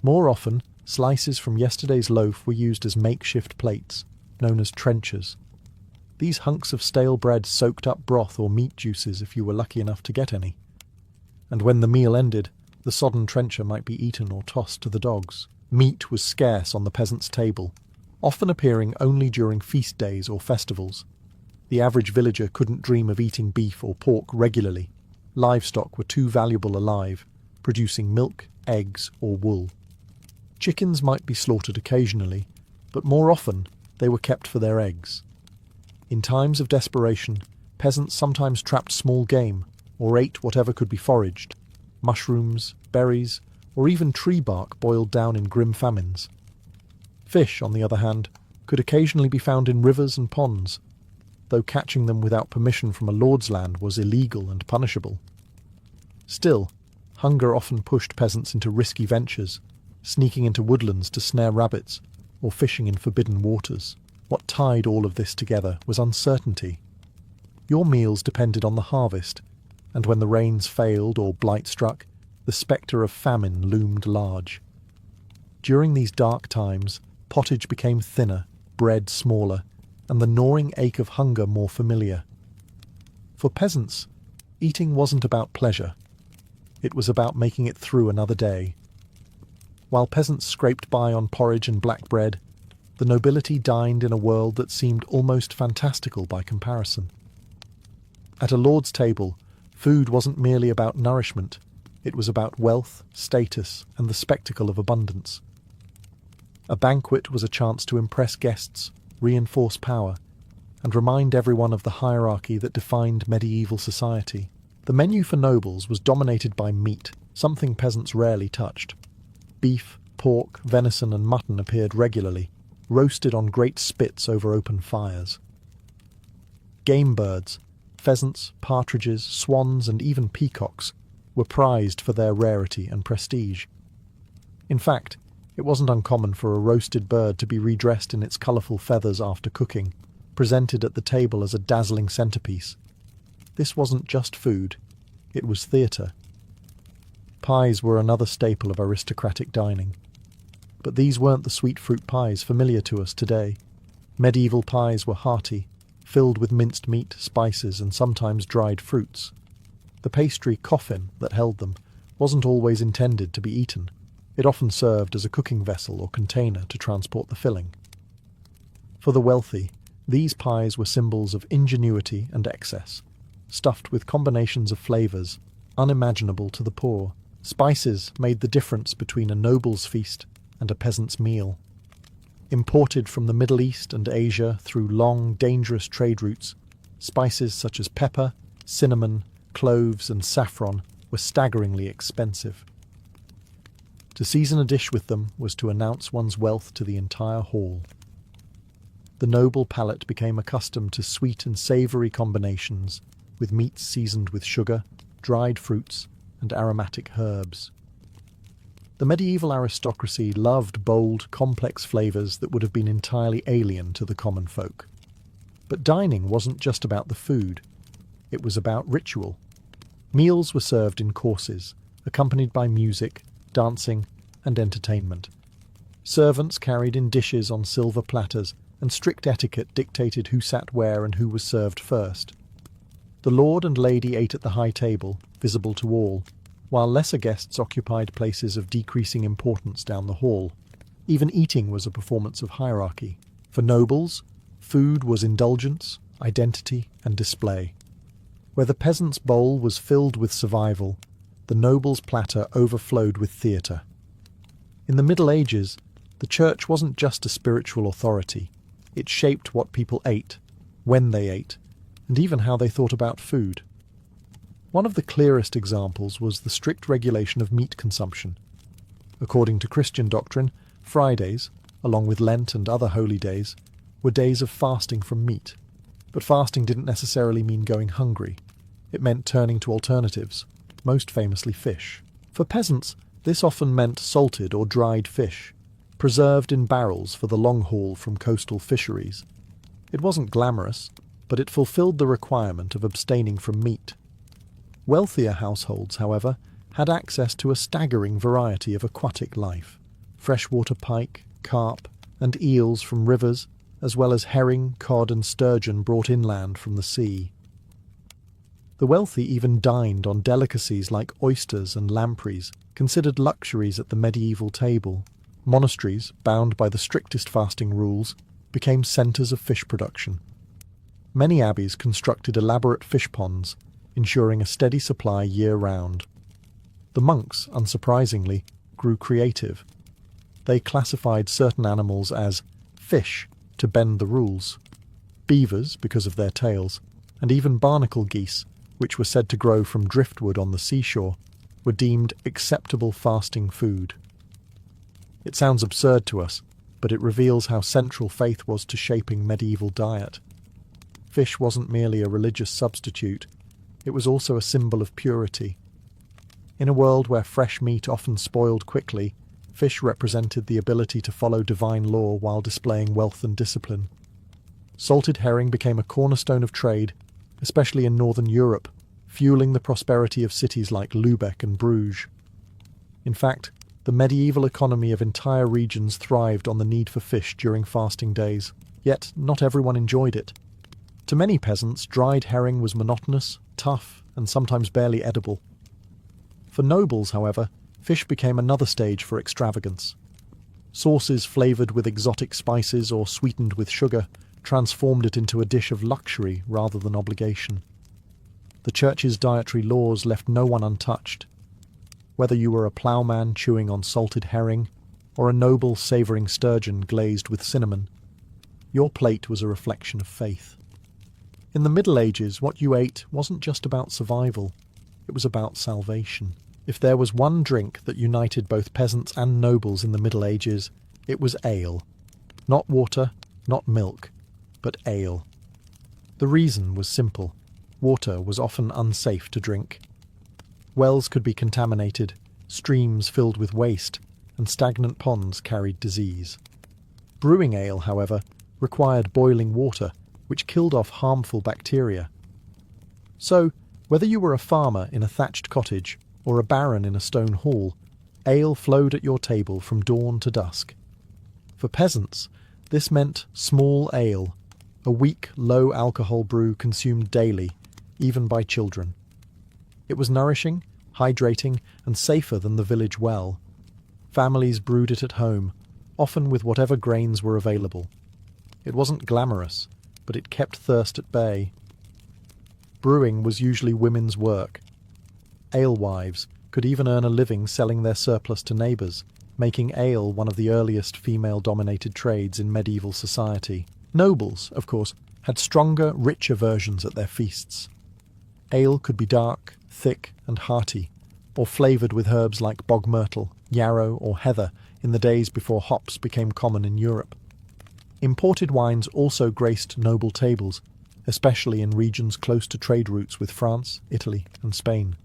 More often, slices from yesterday's loaf were used as makeshift plates, known as trenchers. These hunks of stale bread soaked up broth or meat juices if you were lucky enough to get any. And when the meal ended, the sodden trencher might be eaten or tossed to the dogs. Meat was scarce on the peasant's table, often appearing only during feast days or festivals. The average villager couldn't dream of eating beef or pork regularly. Livestock were too valuable alive, producing milk, eggs, or wool. Chickens might be slaughtered occasionally, but more often they were kept for their eggs. In times of desperation, peasants sometimes trapped small game or ate whatever could be foraged, mushrooms, berries, or even tree bark boiled down in grim famines. Fish, on the other hand, could occasionally be found in rivers and ponds, though catching them without permission from a lord's land was illegal and punishable. Still, hunger often pushed peasants into risky ventures, sneaking into woodlands to snare rabbits, or fishing in forbidden waters. What tied all of this together was uncertainty. Your meals depended on the harvest, and when the rains failed or blight struck, the spectre of famine loomed large. During these dark times, pottage became thinner, bread smaller, and the gnawing ache of hunger more familiar. For peasants, eating wasn't about pleasure. It was about making it through another day. While peasants scraped by on porridge and black bread, the nobility dined in a world that seemed almost fantastical by comparison. At a lord's table, food wasn't merely about nourishment, it was about wealth, status, and the spectacle of abundance. A banquet was a chance to impress guests, reinforce power, and remind everyone of the hierarchy that defined medieval society. The menu for nobles was dominated by meat, something peasants rarely touched. Beef, pork, venison, and mutton appeared regularly, roasted on great spits over open fires. Game birds, pheasants, partridges, swans, and even peacocks, were prized for their rarity and prestige. In fact, it wasn't uncommon for a roasted bird to be redressed in its colourful feathers after cooking, presented at the table as a dazzling centrepiece. This wasn't just food, it was theatre. Pies were another staple of aristocratic dining. But these weren't the sweet fruit pies familiar to us today. Medieval pies were hearty, filled with minced meat, spices, and sometimes dried fruits. The pastry coffin that held them wasn't always intended to be eaten. It often served as a cooking vessel or container to transport the filling. For the wealthy, these pies were symbols of ingenuity and excess. stuffed with combinations of flavours unimaginable to the poor. Spices made the difference between a noble's feast and a peasant's meal. Imported from the Middle East and Asia through long, dangerous trade routes, spices such as pepper, cinnamon, cloves and saffron were staggeringly expensive. To season a dish with them was to announce one's wealth to the entire hall. The noble palate became accustomed to sweet and savoury combinations, with meats seasoned with sugar, dried fruits, and aromatic herbs. The medieval aristocracy loved bold, complex flavours that would have been entirely alien to the common folk. But dining wasn't just about the food. It was about ritual. Meals were served in courses, accompanied by music, dancing, and entertainment. Servants carried in dishes on silver platters, and strict etiquette dictated who sat where and who was served first. The lord and lady ate at the high table, visible to all, while lesser guests occupied places of decreasing importance down the hall. Even eating was a performance of hierarchy. For nobles, food was indulgence, identity, and display. Where the peasant's bowl was filled with survival, the noble's platter overflowed with theatre. In the Middle Ages, the church wasn't just a spiritual authority. It shaped what people ate, when they ate, and even how they thought about food. One of the clearest examples was the strict regulation of meat consumption. According to Christian doctrine, Fridays, along with Lent and other holy days, were days of fasting from meat. But fasting didn't necessarily mean going hungry. It meant turning to alternatives, most famously fish. For peasants, this often meant salted or dried fish, preserved in barrels for the long haul from coastal fisheries. It wasn't glamorous, but it fulfilled the requirement of abstaining from meat. Wealthier households, however, had access to a staggering variety of aquatic life: freshwater pike, carp, and eels from rivers, as well as herring, cod, and sturgeon brought inland from the sea. The wealthy even dined on delicacies like oysters and lampreys, considered luxuries at the medieval table. Monasteries, bound by the strictest fasting rules, became centres of fish production. Many abbeys constructed elaborate fish ponds, ensuring a steady supply year-round. The monks, unsurprisingly, grew creative. They classified certain animals as fish to bend the rules. Beavers, because of their tails, and even barnacle geese, which were said to grow from driftwood on the seashore, were deemed acceptable fasting food. It sounds absurd to us, but it reveals how central faith was to shaping medieval diet. Fish wasn't merely a religious substitute, it was also a symbol of purity. In a world where fresh meat often spoiled quickly, fish represented the ability to follow divine law while displaying wealth and discipline. Salted herring became a cornerstone of trade, especially in northern Europe, fueling the prosperity of cities like Lübeck and Bruges. In fact, the medieval economy of entire regions thrived on the need for fish during fasting days, yet not everyone enjoyed it. To many peasants, dried herring was monotonous, tough, and sometimes barely edible. For nobles, however, fish became another stage for extravagance. Sauces flavoured with exotic spices or sweetened with sugar transformed it into a dish of luxury rather than obligation. The church's dietary laws left no one untouched. Whether you were a ploughman chewing on salted herring, or a noble savouring sturgeon glazed with cinnamon, your plate was a reflection of faith. In the Middle Ages, what you ate wasn't just about survival, it was about salvation. If there was one drink that united both peasants and nobles in the Middle Ages, it was ale. Not water, not milk, but ale. The reason was simple. Water was often unsafe to drink. Wells could be contaminated, streams filled with waste, and stagnant ponds carried disease. Brewing ale, however, required boiling water, which killed off harmful bacteria. So, whether you were a farmer in a thatched cottage or a baron in a stone hall, ale flowed at your table from dawn to dusk. For peasants, this meant small ale, a weak, low-alcohol brew consumed daily, even by children. It was nourishing, hydrating, and safer than the village well. Families brewed it at home, often with whatever grains were available. It wasn't glamorous, but it kept thirst at bay. Brewing was usually women's work. Alewives could even earn a living selling their surplus to neighbours, making ale one of the earliest female-dominated trades in medieval society. Nobles, of course, had stronger, richer versions at their feasts. Ale could be dark, thick and hearty, or flavoured with herbs like bog myrtle, yarrow or heather in the days before hops became common in Europe. Imported wines also graced noble tables, especially in regions close to trade routes with France, Italy and Spain.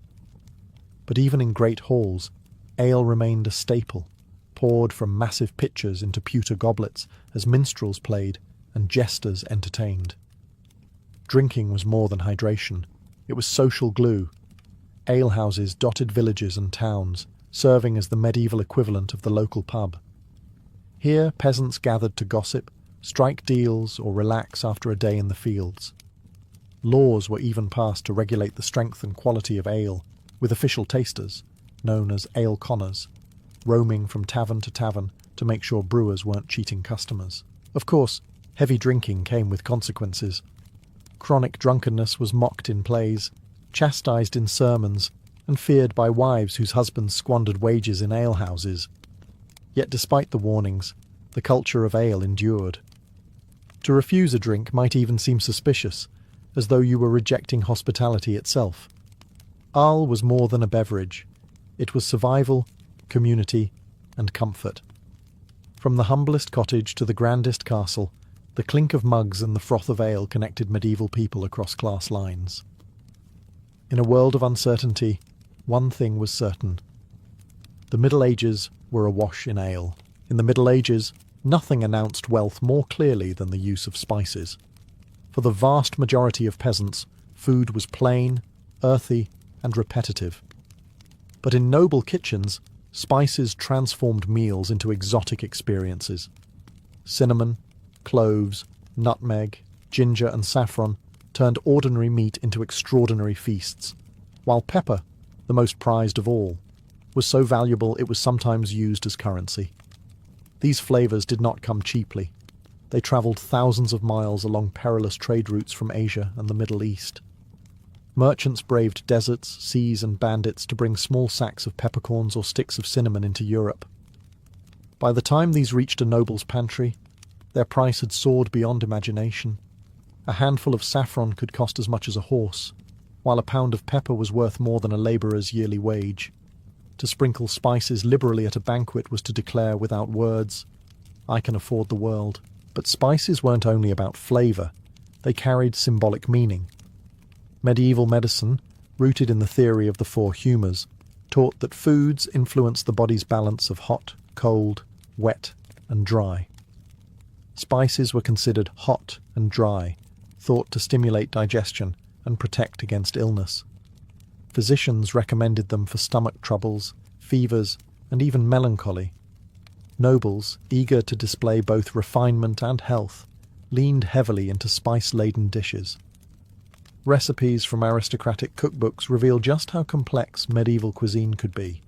But even in great halls, ale remained a staple, poured from massive pitchers into pewter goblets as minstrels played and jesters entertained. Drinking was more than hydration. It was social glue. Alehouses dotted villages and towns, serving as the medieval equivalent of the local pub. Here peasants gathered to gossip, strike deals or relax after a day in the fields. Laws were even passed to regulate the strength and quality of ale, with official tasters, known as ale conners, roaming from tavern to tavern to make sure brewers weren't cheating customers. Of course, heavy drinking came with consequences. Chronic drunkenness was mocked in plays, chastised in sermons, and feared by wives whose husbands squandered wages in alehouses. Yet despite the warnings, the culture of ale endured. To refuse a drink might even seem suspicious, as though you were rejecting hospitality itself. Ale was more than a beverage. It was survival, community, and comfort. From the humblest cottage to the grandest castle, the clink of mugs and the froth of ale connected medieval people across class lines. In a world of uncertainty, one thing was certain. The Middle Ages were awash in ale. In the Middle Ages, nothing announced wealth more clearly than the use of spices. For the vast majority of peasants, food was plain, earthy, and repetitive. But in noble kitchens, spices transformed meals into exotic experiences. Cinnamon, cloves, nutmeg, ginger and saffron turned ordinary meat into extraordinary feasts, while pepper, the most prized of all, was so valuable it was sometimes used as currency. These flavours did not come cheaply. They travelled thousands of miles along perilous trade routes from Asia and the Middle East. Merchants braved deserts, seas and bandits to bring small sacks of peppercorns or sticks of cinnamon into Europe. By the time these reached a noble's pantry, their price had soared beyond imagination. A handful of saffron could cost as much as a horse, while a pound of pepper was worth more than a labourer's yearly wage. To sprinkle spices liberally at a banquet was to declare without words, "I can afford the world." But spices weren't only about flavour, they carried symbolic meaning. Medieval medicine, rooted in the theory of the four humours, taught that foods influence the body's balance of hot, cold, wet, and dry. Spices were considered hot and dry, thought to stimulate digestion and protect against illness. Physicians recommended them for stomach troubles, fevers, and even melancholy. Nobles, eager to display both refinement and health, leaned heavily into spice-laden dishes. Recipes from aristocratic cookbooks reveal just how complex medieval cuisine could be.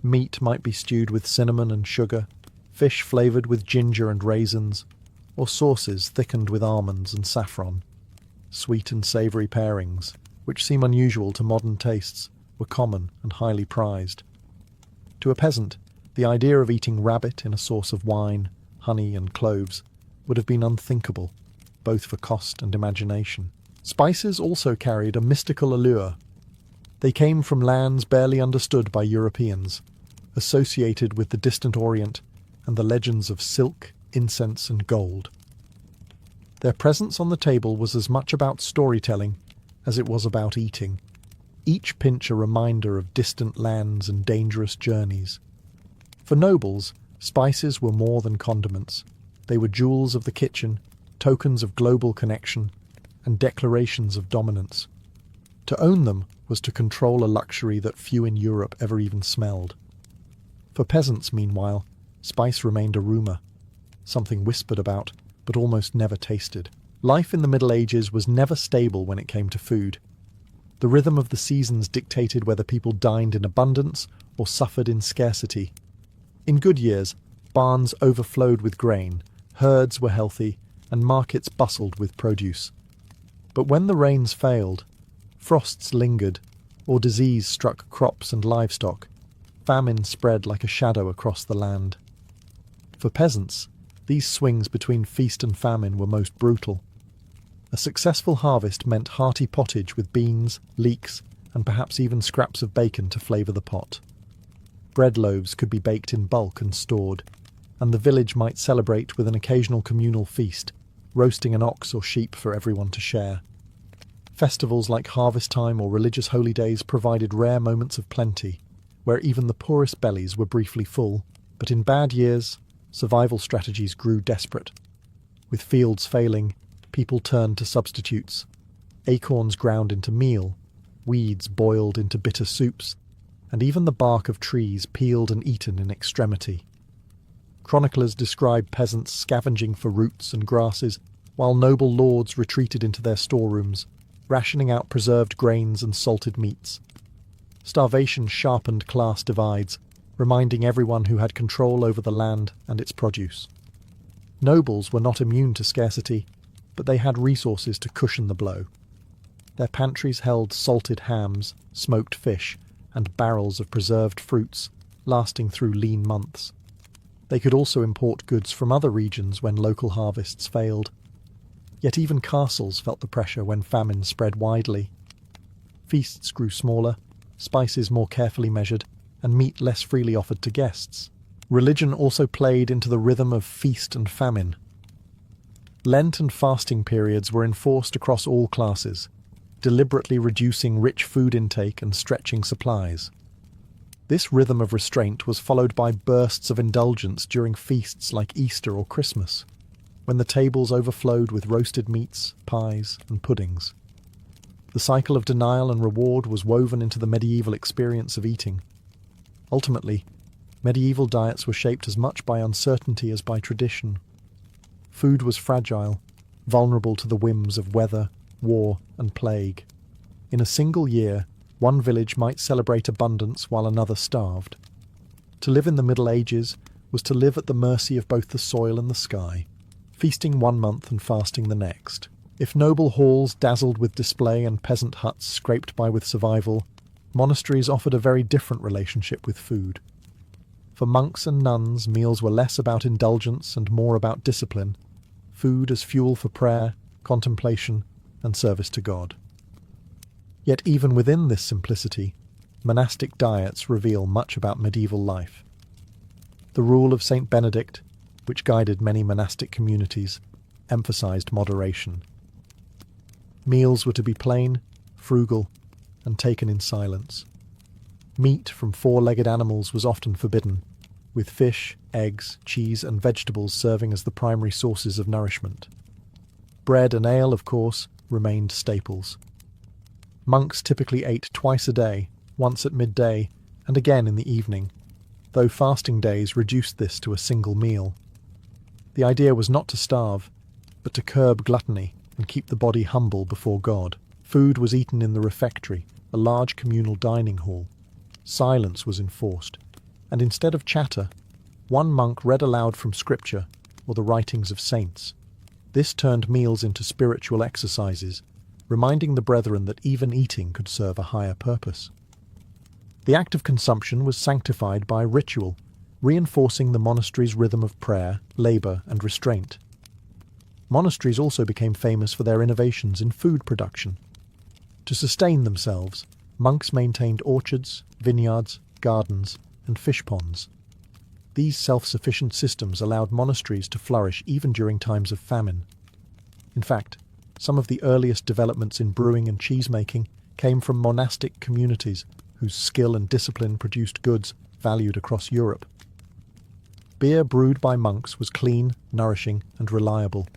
Meat might be stewed with cinnamon and sugar, fish flavoured with ginger and raisins, or sauces thickened with almonds and saffron. Sweet and savoury pairings, which seem unusual to modern tastes, were common and highly prized. To a peasant, the idea of eating rabbit in a sauce of wine, honey and cloves would have been unthinkable, both for cost and imagination. Spices also carried a mystical allure. They came from lands barely understood by Europeans, associated with the distant Orient and the legends of silk, incense and gold. Their presence on the table was as much about storytelling as it was about eating, each pinch a reminder of distant lands and dangerous journeys. For nobles, spices were more than condiments. They were jewels of the kitchen, tokens of global connection, and declarations of dominance. To own them was to control a luxury that few in Europe ever even smelled. For peasants, meanwhile, spice remained a rumour, something whispered about, but almost never tasted. Life in the Middle Ages was never stable when it came to food. The rhythm of the seasons dictated whether people dined in abundance or suffered in scarcity. In good years, barns overflowed with grain, herds were healthy, and markets bustled with produce. But when the rains failed, Frosts lingered, or disease struck crops and livestock. Famine spread like a shadow across the land. For peasants, these swings between feast and famine were most brutal. A successful harvest meant hearty pottage with beans, leeks, and perhaps even scraps of bacon to flavour the pot. Bread loaves could be baked in bulk and stored, and the village might celebrate with an occasional communal feast, roasting an ox or sheep for everyone to share. Festivals like harvest time or religious holy days provided rare moments of plenty, where even the poorest bellies were briefly full, but in bad years, survival strategies grew desperate. With fields failing, people turned to substitutes. Acorns ground into meal, weeds boiled into bitter soups, and even the bark of trees peeled and eaten in extremity. Chroniclers describe peasants scavenging for roots and grasses, while noble lords retreated into their storerooms, rationing out preserved grains and salted meats. Starvation sharpened class divides, reminding everyone who had control over the land and its produce. Nobles were not immune to scarcity, but they had resources to cushion the blow. Their pantries held salted hams, smoked fish, and barrels of preserved fruits, lasting through lean months. They could also import goods from other regions when local harvests failed. Yet even castles felt the pressure when famine spread widely. Feasts grew smaller, spices more carefully measured, and meat less freely offered to guests. Religion also played into the rhythm of feast and famine. Lent and fasting periods were enforced across all classes, deliberately reducing rich food intake and stretching supplies. This rhythm of restraint was followed by bursts of indulgence during feasts like Easter or Christmas, when the tables overflowed with roasted meats, pies, and puddings. The cycle of denial and reward was woven into the medieval experience of eating. Ultimately, medieval diets were shaped as much by uncertainty as by tradition. Food was fragile, vulnerable to the whims of weather, war, and plague. In a single year, one village might celebrate abundance while another starved. To live in the Middle Ages was to live at the mercy of both the soil and the sky, feasting one month and fasting the next. If noble halls dazzled with display and peasant huts scraped by with survival, monasteries offered a very different relationship with food. For monks and nuns, meals were less about indulgence and more about discipline, food as fuel for prayer, contemplation, and service to God. Yet even within this simplicity, monastic diets reveal much about medieval life. The rule of Saint Benedict, which guided many monastic communities, emphasized moderation. Meals were to be plain, frugal, and taken in silence. Meat from four-legged animals was often forbidden, with fish, eggs, cheese, and vegetables serving as the primary sources of nourishment. Bread and ale, of course, remained staples. Monks typically ate twice a day, once at midday, and again in the evening, though fasting days reduced this to a single meal. The idea was not to starve, but to curb gluttony and keep the body humble before God. Food was eaten in the refectory, a large communal dining hall. Silence was enforced, and instead of chatter, one monk read aloud from scripture or the writings of saints. This turned meals into spiritual exercises, reminding the brethren that even eating could serve a higher purpose. The act of consumption was sanctified by ritual, reinforcing the monastery's rhythm of prayer, labour, and restraint. Monasteries also became famous for their innovations in food production. To sustain themselves, monks maintained orchards, vineyards, gardens, and fish ponds. These self-sufficient systems allowed monasteries to flourish even during times of famine. In fact, some of the earliest developments in brewing and cheese-making came from monastic communities whose skill and discipline produced goods valued across Europe. Beer brewed by monks was clean, nourishing, and reliable.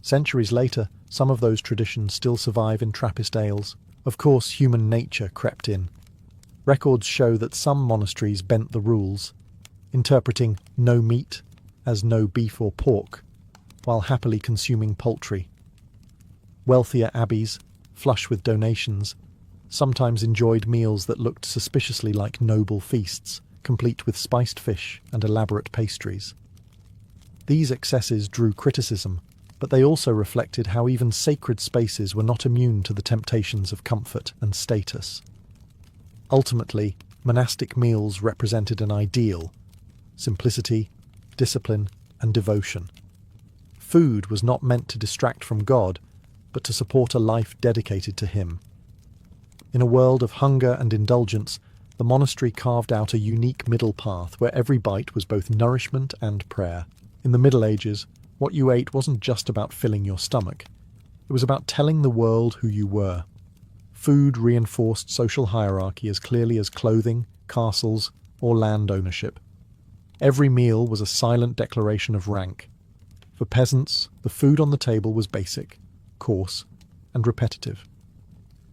Centuries later, some of those traditions still survive in Trappist ales. Of course, human nature crept in. Records show that some monasteries bent the rules, interpreting no meat as no beef or pork, while happily consuming poultry. Wealthier abbeys, flush with donations, sometimes enjoyed meals that looked suspiciously like noble feasts, complete with spiced fish and elaborate pastries. These excesses drew criticism, but they also reflected how even sacred spaces were not immune to the temptations of comfort and status. Ultimately, monastic meals represented an ideal: simplicity, discipline, and devotion. Food was not meant to distract from God, but to support a life dedicated to Him. In a world of hunger and indulgence, the monastery carved out a unique middle path where every bite was both nourishment and prayer. In the Middle Ages, what you ate wasn't just about filling your stomach. It was about telling the world who you were. Food reinforced social hierarchy as clearly as clothing, castles, or land ownership. Every meal was a silent declaration of rank. For peasants, the food on the table was basic, coarse, and repetitive.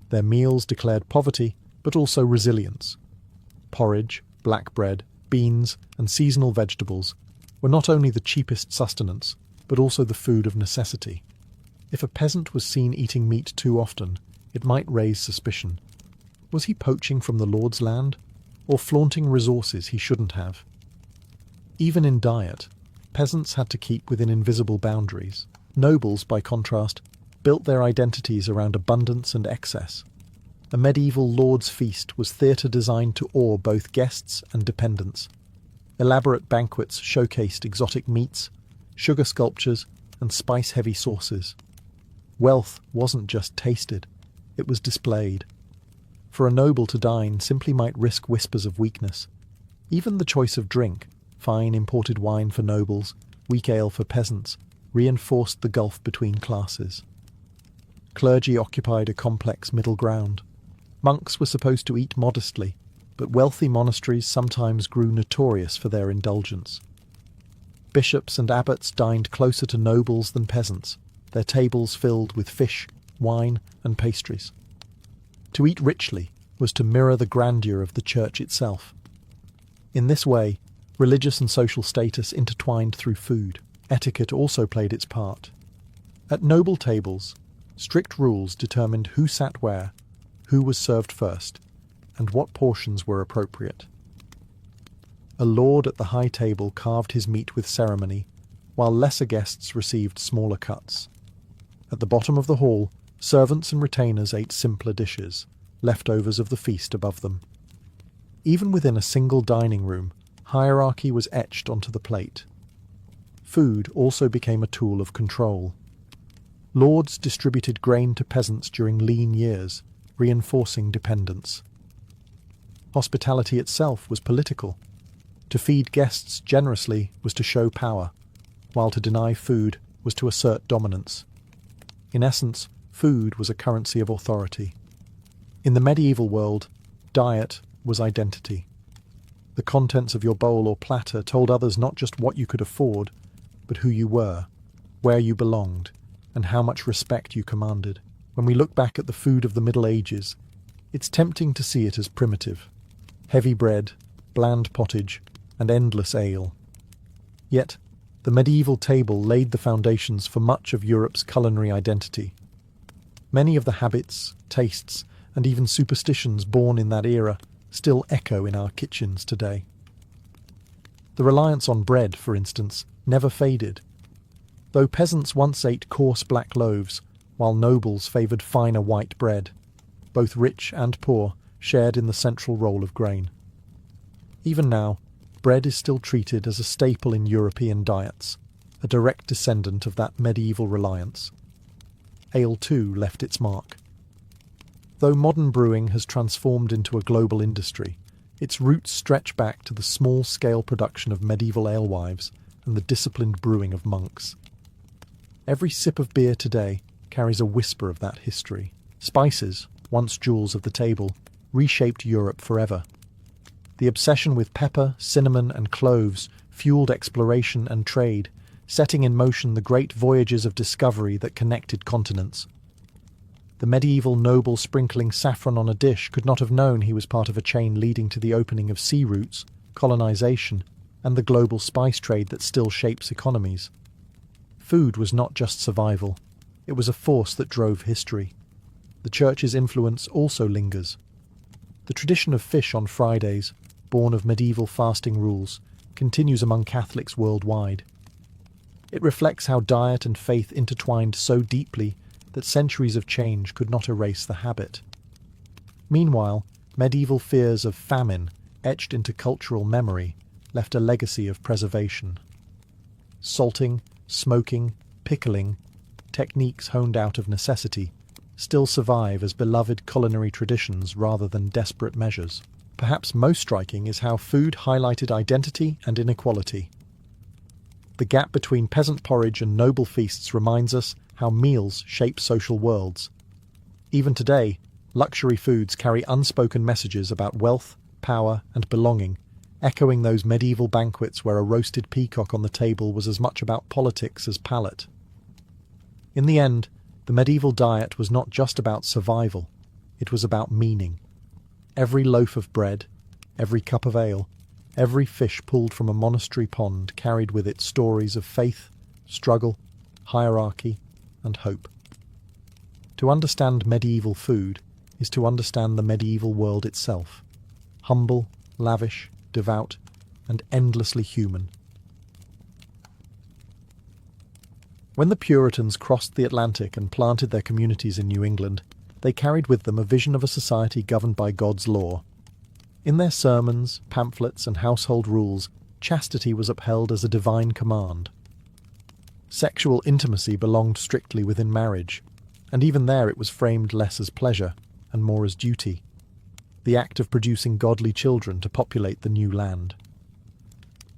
Their meals declared poverty, but also resilience. Porridge, black bread, beans, and seasonal vegetables were not only the cheapest sustenance, but also the food of necessity. If a peasant was seen eating meat too often, it might raise suspicion. Was he poaching from the Lord's land, or flaunting resources he shouldn't have? Even in diet, peasants had to keep within invisible boundaries. Nobles, by contrast, built their identities around abundance and excess. A medieval lord's feast was theatre designed to awe both guests and dependents. Elaborate banquets showcased exotic meats, sugar sculptures, and spice-heavy sauces. Wealth wasn't just tasted, it was displayed. For a noble to dine simply might risk whispers of weakness. Even the choice of drink, fine imported wine for nobles, weak ale for peasants, reinforced the gulf between classes. Clergy occupied a complex middle ground. Monks were supposed to eat modestly, but wealthy monasteries sometimes grew notorious for their indulgence. Bishops and abbots dined closer to nobles than peasants, their tables filled with fish, wine, and pastries. To eat richly was to mirror the grandeur of the church itself. In this way, religious and social status intertwined through food. Etiquette also played its part. At noble tables, strict rules determined who sat where, who was served first, and what portions were appropriate. A lord at the high table carved his meat with ceremony, while lesser guests received smaller cuts. At the bottom of the hall, servants and retainers ate simpler dishes, leftovers of the feast above them. Even within a single dining room, hierarchy was etched onto the plate. Food also became a tool of control. Lords distributed grain to peasants during lean years, reinforcing dependence. Hospitality itself was political. To feed guests generously was to show power, while to deny food was to assert dominance. In essence, food was a currency of authority. In the medieval world, diet was identity. The contents of your bowl or platter told others not just what you could afford, but who you were, where you belonged, and how much respect you commanded. When we look back at the food of the Middle Ages, it's tempting to see it as primitive. Heavy bread, bland pottage, and endless ale. Yet, the medieval table laid the foundations for much of Europe's culinary identity. Many of the habits, tastes, and even superstitions born in that era still echo in our kitchens today. The reliance on bread, for instance, never faded. Though peasants once ate coarse black loaves, while nobles favoured finer white bread, both rich and poor shared in the central role of grain. Even now, bread is still treated as a staple in European diets, a direct descendant of that medieval reliance. Ale too left its mark. Though modern brewing has transformed into a global industry, its roots stretch back to the small-scale production of medieval alewives and the disciplined brewing of monks. Every sip of beer today carries a whisper of that history. Spices, once jewels of the table, reshaped Europe forever. The obsession with pepper, cinnamon, and cloves fueled exploration and trade, setting in motion the great voyages of discovery that connected continents. The medieval noble sprinkling saffron on a dish could not have known he was part of a chain leading to the opening of sea routes, colonization, and the global spice trade that still shapes economies. Food was not just survival, it was a force that drove history. The Church's influence also lingers. The tradition of fish on Fridays, born of medieval fasting rules, continues among Catholics worldwide. It reflects how diet and faith intertwined so deeply that centuries of change could not erase the habit. Meanwhile, medieval fears of famine, etched into cultural memory, left a legacy of preservation. Salting, smoking, pickling, techniques honed out of necessity, still survive as beloved culinary traditions rather than desperate measures. Perhaps most striking is how food highlighted identity and inequality. The gap between peasant porridge and noble feasts reminds us how meals shape social worlds. Even today, luxury foods carry unspoken messages about wealth, power, and belonging, echoing those medieval banquets where a roasted peacock on the table was as much about politics as palate. In the end, the medieval diet was not just about survival, it was about meaning. Every loaf of bread, every cup of ale, every fish pulled from a monastery pond carried with it stories of faith, struggle, hierarchy, and hope. To understand medieval food is to understand the medieval world itself, humble, lavish, devout, and endlessly human. When the Puritans crossed the Atlantic and planted their communities in New England, they carried with them a vision of a society governed by God's law. In their sermons, pamphlets, and household rules, chastity was upheld as a divine command. Sexual intimacy belonged strictly within marriage, and even there it was framed less as pleasure and more as duty, the act of producing godly children to populate the new land.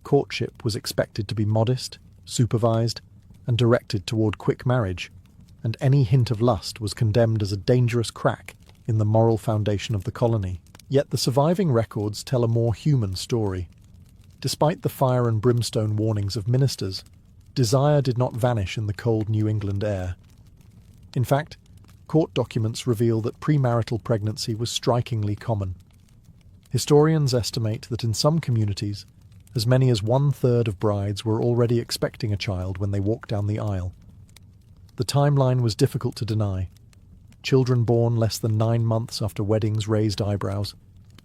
Courtship was expected to be modest, supervised, and directed toward quick marriage, and any hint of lust was condemned as a dangerous crack in the moral foundation of the colony. Yet the surviving records tell a more human story. Despite the fire and brimstone warnings of ministers, desire did not vanish in the cold New England air. In fact, court documents reveal that premarital pregnancy was strikingly common. Historians estimate that in some communities, as many as 1/3 of brides were already expecting a child when they walked down the aisle. The timeline was difficult to deny. Children born less than 9 months after weddings raised eyebrows,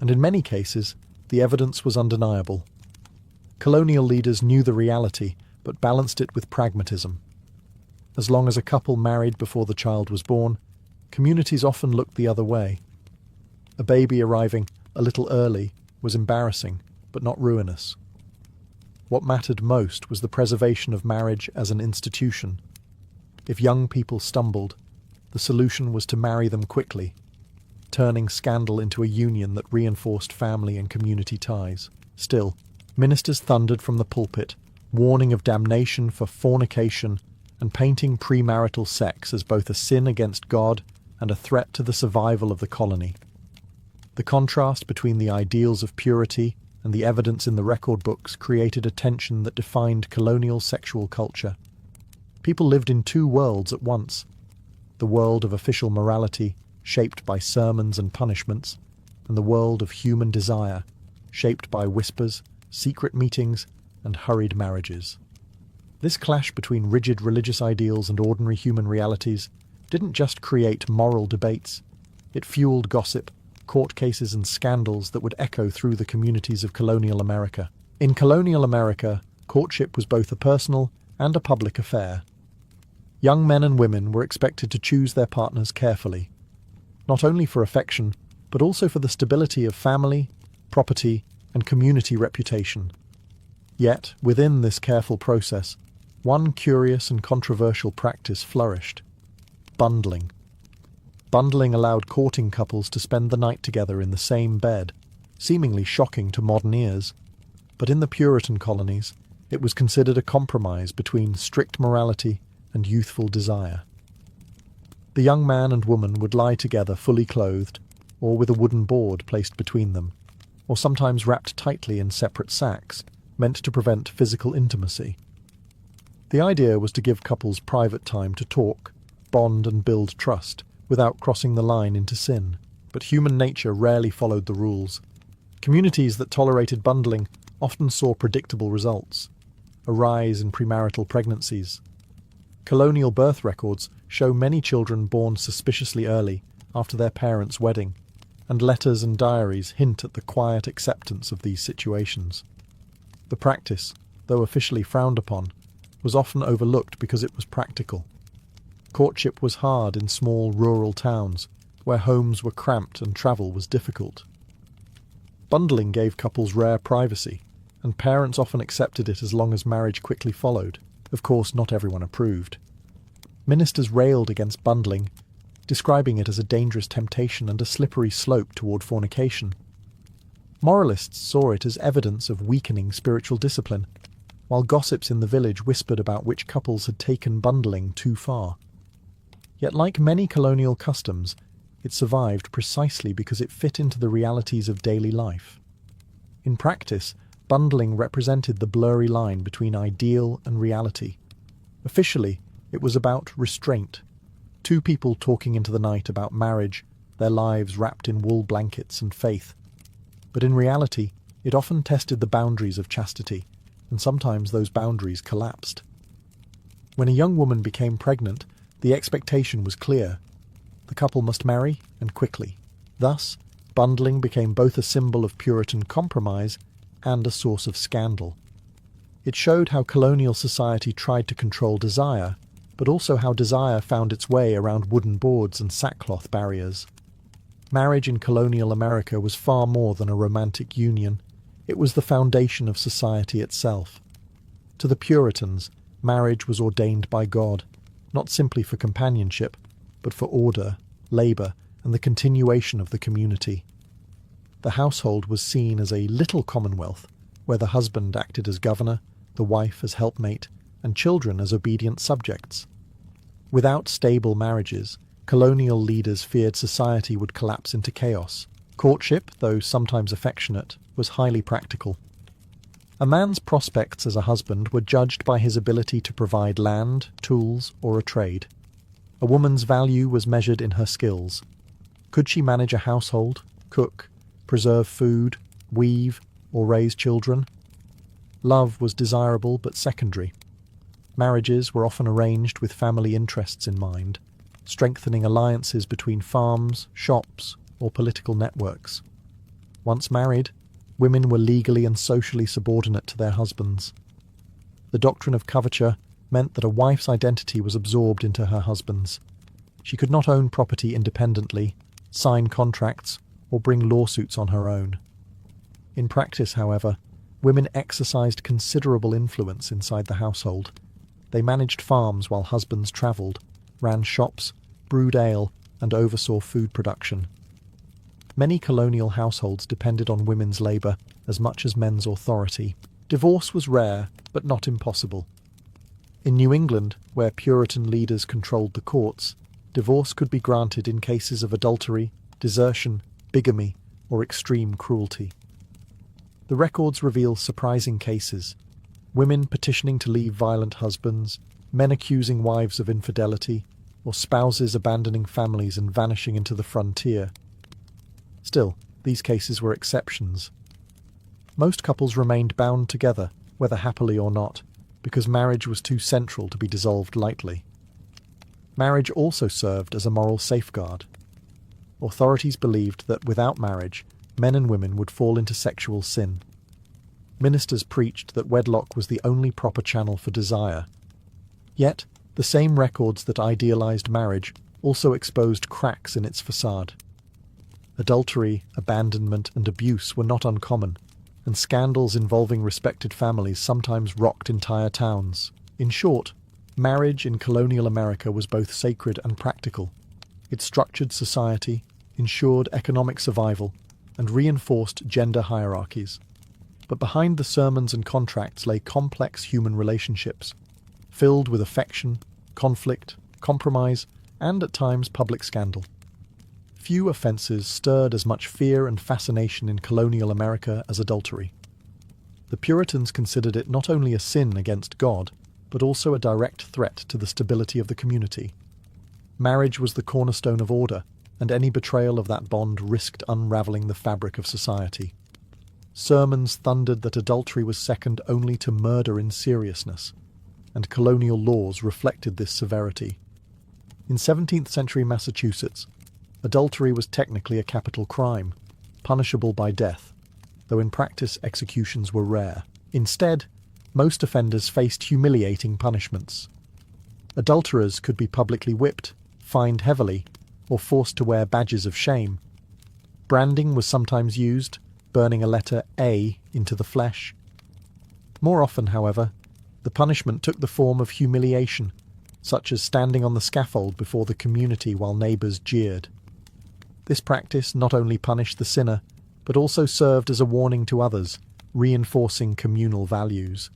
and in many cases, the evidence was undeniable. Colonial leaders knew the reality, but balanced it with pragmatism. As long as a couple married before the child was born, communities often looked the other way. A baby arriving a little early was embarrassing, but not ruinous. What mattered most was the preservation of marriage as an institution. If young people stumbled, the solution was to marry them quickly, turning scandal into a union that reinforced family and community ties. Still, ministers thundered from the pulpit, warning of damnation for fornication and painting premarital sex as both a sin against God and a threat to the survival of the colony. The contrast between the ideals of purity and the evidence in the record books created a tension that defined colonial sexual culture. People lived in two worlds at once: the world of official morality, shaped by sermons and punishments, and the world of human desire, shaped by whispers, secret meetings, and hurried marriages. This clash between rigid religious ideals and ordinary human realities didn't just create moral debates, it fueled gossip, court cases, and scandals that would echo through the communities of colonial America. In colonial America, courtship was both a personal and a public affair. Young men and women were expected to choose their partners carefully, not only for affection, but also for the stability of family, property, and community reputation. Yet, within this careful process, one curious and controversial practice flourished: bundling. Bundling allowed courting couples to spend the night together in the same bed, seemingly shocking to modern ears. But in the Puritan colonies, it was considered a compromise between strict morality and youthful desire. The young man and woman would lie together fully clothed, or with a wooden board placed between them, or sometimes wrapped tightly in separate sacks, meant to prevent physical intimacy. The idea was to give couples private time to talk, bond, and build trust, without crossing the line into sin. But human nature rarely followed the rules. Communities that tolerated bundling often saw predictable results: a rise in premarital pregnancies. Colonial birth records show many children born suspiciously early after their parents' wedding, and letters and diaries hint at the quiet acceptance of these situations. The practice, though officially frowned upon, was often overlooked because it was practical. Courtship was hard in small rural towns, where homes were cramped and travel was difficult. Bundling gave couples rare privacy, and parents often accepted it as long as marriage quickly followed. Of course, not everyone approved. Ministers railed against bundling, describing it as a dangerous temptation and a slippery slope toward fornication. Moralists saw it as evidence of weakening spiritual discipline, while gossips in the village whispered about which couples had taken bundling too far. Yet, like many colonial customs, it survived precisely because it fit into the realities of daily life. In practice, bundling represented the blurry line between ideal and reality. Officially, it was about restraint. Two people talking into the night about marriage, their lives wrapped in wool blankets and faith. But in reality, it often tested the boundaries of chastity, and sometimes those boundaries collapsed. When a young woman became pregnant, the expectation was clear. The couple must marry, and quickly. Thus, bundling became both a symbol of Puritan compromise and a source of scandal. It showed how colonial society tried to control desire, but also how desire found its way around wooden boards and sackcloth barriers. Marriage in colonial America was far more than a romantic union. It was the foundation of society itself. To the Puritans, marriage was ordained by God, not simply for companionship, but for order, labour, and the continuation of the community. The household was seen as a little commonwealth, where the husband acted as governor, the wife as helpmate, and children as obedient subjects. Without stable marriages, colonial leaders feared society would collapse into chaos. Courtship, though sometimes affectionate, was highly practical. A man's prospects as a husband were judged by his ability to provide land, tools, or a trade. A woman's value was measured in her skills. Could she manage a household, cook, preserve food, weave, or raise children? Love was desirable but secondary. Marriages were often arranged with family interests in mind, strengthening alliances between farms, shops, or political networks. Once married, women were legally and socially subordinate to their husbands. The doctrine of coverture meant that a wife's identity was absorbed into her husband's. She could not own property independently, sign contracts, or bring lawsuits on her own. In practice, however, women exercised considerable influence inside the household. They managed farms while husbands travelled, ran shops, brewed ale, and oversaw food production. Many colonial households depended on women's labour as much as men's authority. Divorce was rare, but not impossible. In New England, where Puritan leaders controlled the courts, divorce could be granted in cases of adultery, desertion, bigamy, or extreme cruelty. The records reveal surprising cases: women petitioning to leave violent husbands, men accusing wives of infidelity, or spouses abandoning families and vanishing into the frontier. Still, these cases were exceptions. Most couples remained bound together, whether happily or not, because marriage was too central to be dissolved lightly. Marriage also served as a moral safeguard. Authorities believed that without marriage, men and women would fall into sexual sin. Ministers preached that wedlock was the only proper channel for desire. Yet, the same records that idealized marriage also exposed cracks in its facade. Adultery, abandonment, and abuse were not uncommon, and scandals involving respected families sometimes rocked entire towns. In short, marriage in colonial America was both sacred and practical. It structured society, ensured economic survival, and reinforced gender hierarchies. But behind the sermons and contracts lay complex human relationships, filled with affection, conflict, compromise, and at times public scandal. Few offences stirred as much fear and fascination in colonial America as adultery. The Puritans considered it not only a sin against God, but also a direct threat to the stability of the community. Marriage was the cornerstone of order, and any betrayal of that bond risked unravelling the fabric of society. Sermons thundered that adultery was second only to murder in seriousness, and colonial laws reflected this severity. In 17th century Massachusetts, adultery was technically a capital crime, punishable by death, though in practice executions were rare. Instead, Most offenders faced humiliating punishments. Adulterers could be publicly whipped, fined heavily, or forced to wear badges of shame. Branding was sometimes used, burning a letter A into the flesh. More often, however, the punishment took the form of humiliation, such as standing on the scaffold before the community while neighbours jeered. This practice not only punished the sinner, but also served as a warning to others, reinforcing communal values.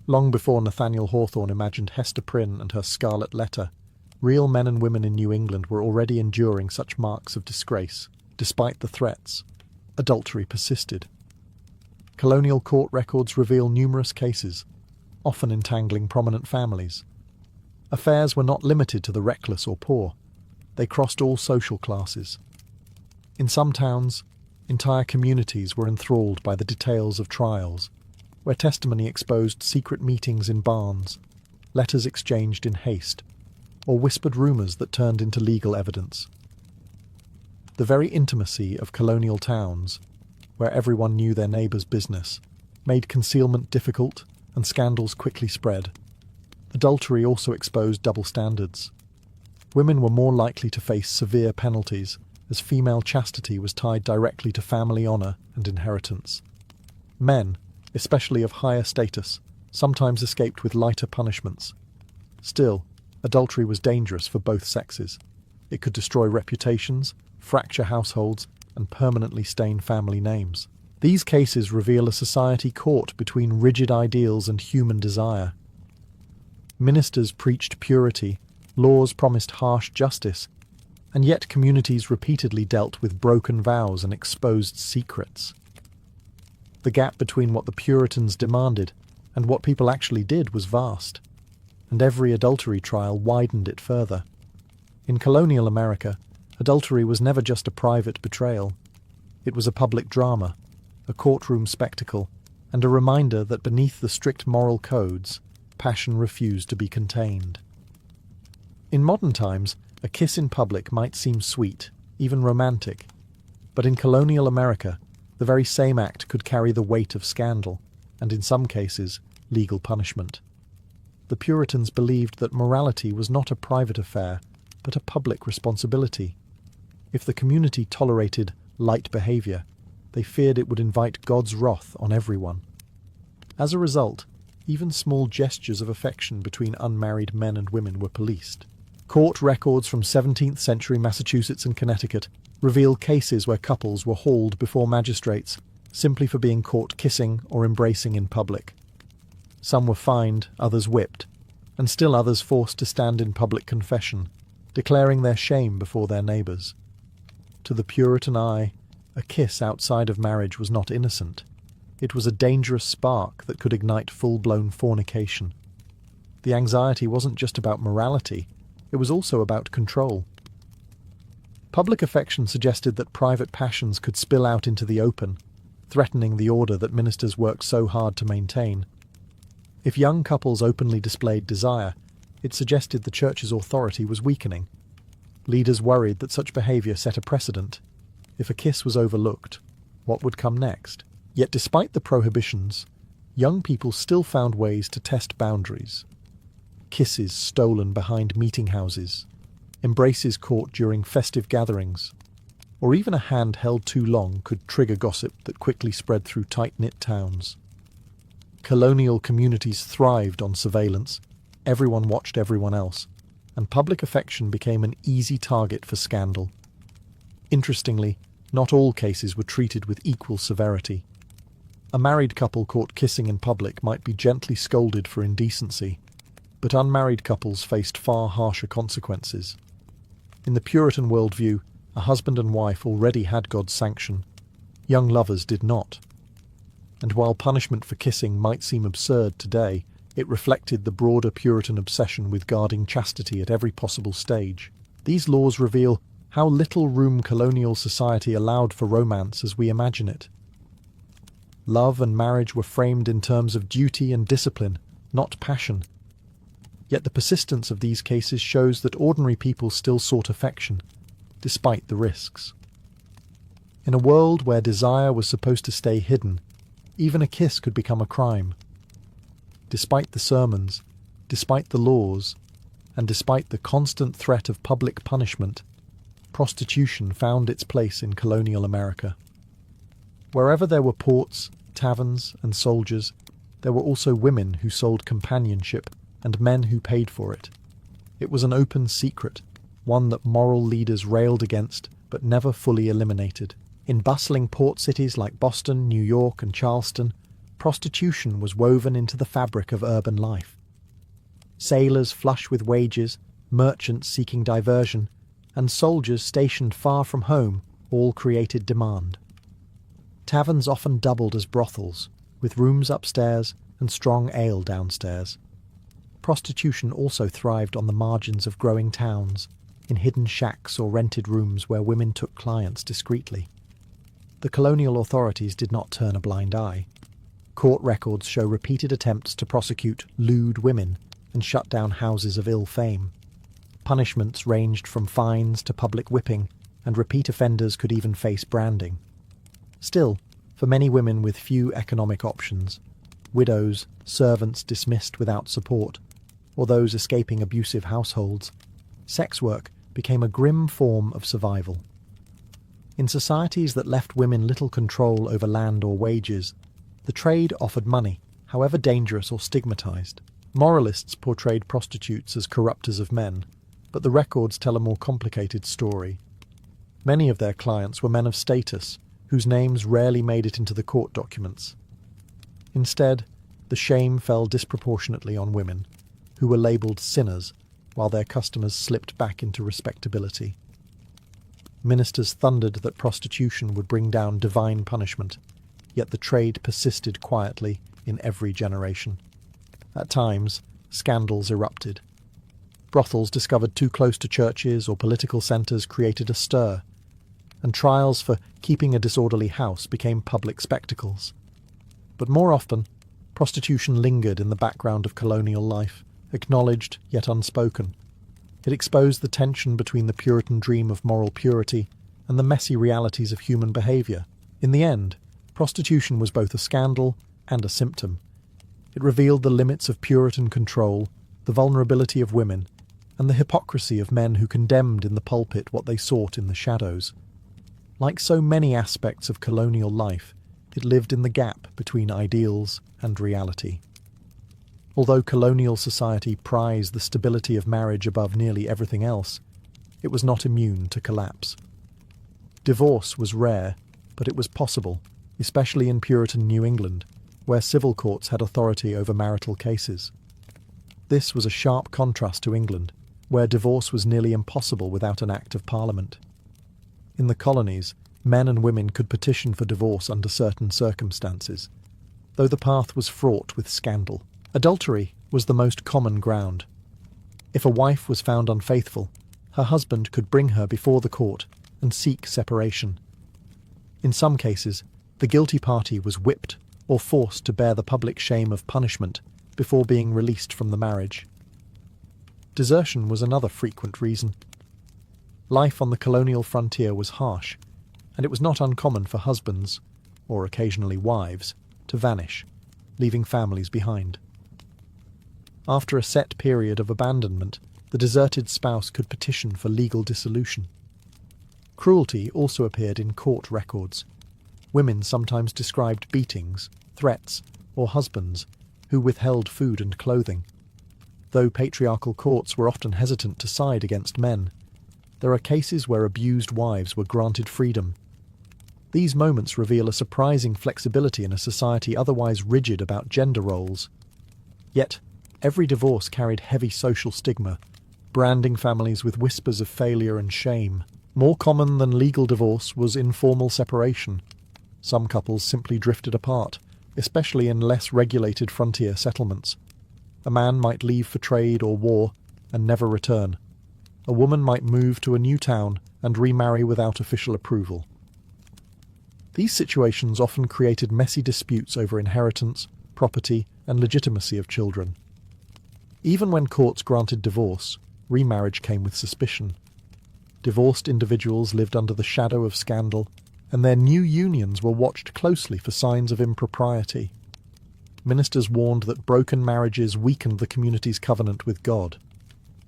Long before Nathaniel Hawthorne imagined Hester Prynne and her scarlet letter, real men and women in New England were already enduring such marks of disgrace. Despite the threats, adultery persisted. Colonial court records reveal numerous cases, often entangling prominent families. Affairs were not limited to the reckless or poor. They crossed all social classes. In some towns, entire communities were enthralled by the details of trials, where testimony exposed secret meetings in barns, letters exchanged in haste, or whispered rumours that turned into legal evidence. The very intimacy of colonial towns, where everyone knew their neighbour's business, made concealment difficult and scandals quickly spread. Adultery also exposed double standards. Women were more likely to face severe penalties, as female chastity was tied directly to family honour and inheritance. Men, especially of higher status, sometimes escaped with lighter punishments. Still, adultery was dangerous for both sexes. It could destroy reputations, fracture households, and permanently stain family names. These cases reveal a society caught between rigid ideals and human desire. Ministers preached purity, laws promised harsh justice, and yet communities repeatedly dealt with broken vows and exposed secrets. The gap between what the Puritans demanded and what people actually did was vast, and every adultery trial widened it further. In colonial America, adultery was never just a private betrayal. It was a public drama, a courtroom spectacle, and a reminder that beneath the strict moral codes, passion refused to be contained. In modern times, a kiss in public might seem sweet, even romantic, but in colonial America, the very same act could carry the weight of scandal, and in some cases, legal punishment. The Puritans believed that morality was not a private affair, but a public responsibility. If the community tolerated light behaviour, they feared it would invite God's wrath on everyone. As a result, even small gestures of affection between unmarried men and women were policed. Court records from 17th century Massachusetts and Connecticut reveal cases where couples were hauled before magistrates simply for being caught kissing or embracing in public. Some were fined, others whipped, and still others forced to stand in public confession, declaring their shame before their neighbours. To the Puritan eye, a kiss outside of marriage was not innocent. It was a dangerous spark that could ignite full-blown fornication. The anxiety wasn't just about morality, it was also about control. Public affection suggested that private passions could spill out into the open, threatening the order that ministers worked so hard to maintain. If young couples openly displayed desire, it suggested the church's authority was weakening. Leaders worried that such behaviour set a precedent. If a kiss was overlooked, what would come next? Yet despite the prohibitions, young people still found ways to test boundaries. Kisses stolen behind meeting houses, embraces caught during festive gatherings, or even a hand held too long could trigger gossip that quickly spread through tight-knit towns. Colonial communities thrived on surveillance, everyone watched everyone else, and public affection became an easy target for scandal. Interestingly, not all cases were treated with equal severity. A married couple caught kissing in public might be gently scolded for indecency, but unmarried couples faced far harsher consequences. In the Puritan worldview, a husband and wife already had God's sanction. Young lovers did not. And while punishment for kissing might seem absurd today, it reflected the broader Puritan obsession with guarding chastity at every possible stage. These laws reveal how little room colonial society allowed for romance as we imagine it. Love and marriage were framed in terms of duty and discipline, not passion. Yet the persistence of these cases shows that ordinary people still sought affection, despite the risks. In a world where desire was supposed to stay hidden, even a kiss could become a crime. Despite the sermons, despite the laws, and despite the constant threat of public punishment, prostitution found its place in colonial America. Wherever there were ports, taverns, and soldiers, there were also women who sold companionship and men who paid for it. It was an open secret, one that moral leaders railed against but never fully eliminated. In bustling port cities like Boston, New York, and Charleston, prostitution was woven into the fabric of urban life. Sailors flush with wages, merchants seeking diversion, and soldiers stationed far from home all created demand. Taverns often doubled as brothels, with rooms upstairs and strong ale downstairs. Prostitution also thrived on the margins of growing towns, in hidden shacks or rented rooms where women took clients discreetly. The colonial authorities did not turn a blind eye. Court records show repeated attempts to prosecute lewd women and shut down houses of ill fame. Punishments ranged from fines to public whipping, and repeat offenders could even face branding. Still, for many women with few economic options, widows, servants dismissed without support, or those escaping abusive households, sex work became a grim form of survival. In societies that left women little control over land or wages, the trade offered money, however dangerous or stigmatized. Moralists portrayed prostitutes as corrupters of men, but the records tell a more complicated story. Many of their clients were men of status, whose names rarely made it into the court documents. Instead, the shame fell disproportionately on women, who were labelled sinners, while their customers slipped back into respectability. Ministers thundered that prostitution would bring down divine punishment, yet the trade persisted quietly in every generation. At times, scandals erupted. Brothels discovered too close to churches or political centres created a stir, and trials for keeping a disorderly house became public spectacles. But more often, prostitution lingered in the background of colonial life, acknowledged yet unspoken. It exposed the tension between the Puritan dream of moral purity and the messy realities of human behaviour. In the end, prostitution was both a scandal and a symptom. It revealed the limits of Puritan control, the vulnerability of women, and the hypocrisy of men who condemned in the pulpit what they sought in the shadows. Like so many aspects of colonial life, it lived in the gap between ideals and reality. Although colonial society prized the stability of marriage above nearly everything else, it was not immune to collapse. Divorce was rare, but it was possible, especially in Puritan New England, where civil courts had authority over marital cases. This was a sharp contrast to England, where divorce was nearly impossible without an Act of Parliament. In the colonies, men and women could petition for divorce under certain circumstances, though the path was fraught with scandal. Adultery was the most common ground. If a wife was found unfaithful, her husband could bring her before the court and seek separation. In some cases, the guilty party was whipped or forced to bear the public shame of punishment before being released from the marriage. Desertion was another frequent reason. Life on the colonial frontier was harsh, and it was not uncommon for husbands, or occasionally wives, to vanish, leaving families behind. After a set period of abandonment, the deserted spouse could petition for legal dissolution. Cruelty also appeared in court records. Women sometimes described beatings, threats, or husbands who withheld food and clothing. Though patriarchal courts were often hesitant to side against men, there are cases where abused wives were granted freedom. These moments reveal a surprising flexibility in a society otherwise rigid about gender roles. Yet, every divorce carried heavy social stigma, branding families with whispers of failure and shame. More common than legal divorce was informal separation. Some couples simply drifted apart, especially in less regulated frontier settlements. A man might leave for trade or war and never return. A woman might move to a new town and remarry without official approval. These situations often created messy disputes over inheritance, property, and legitimacy of children. Even when courts granted divorce, remarriage came with suspicion. Divorced individuals lived under the shadow of scandal, and their new unions were watched closely for signs of impropriety. Ministers warned that broken marriages weakened the community's covenant with God.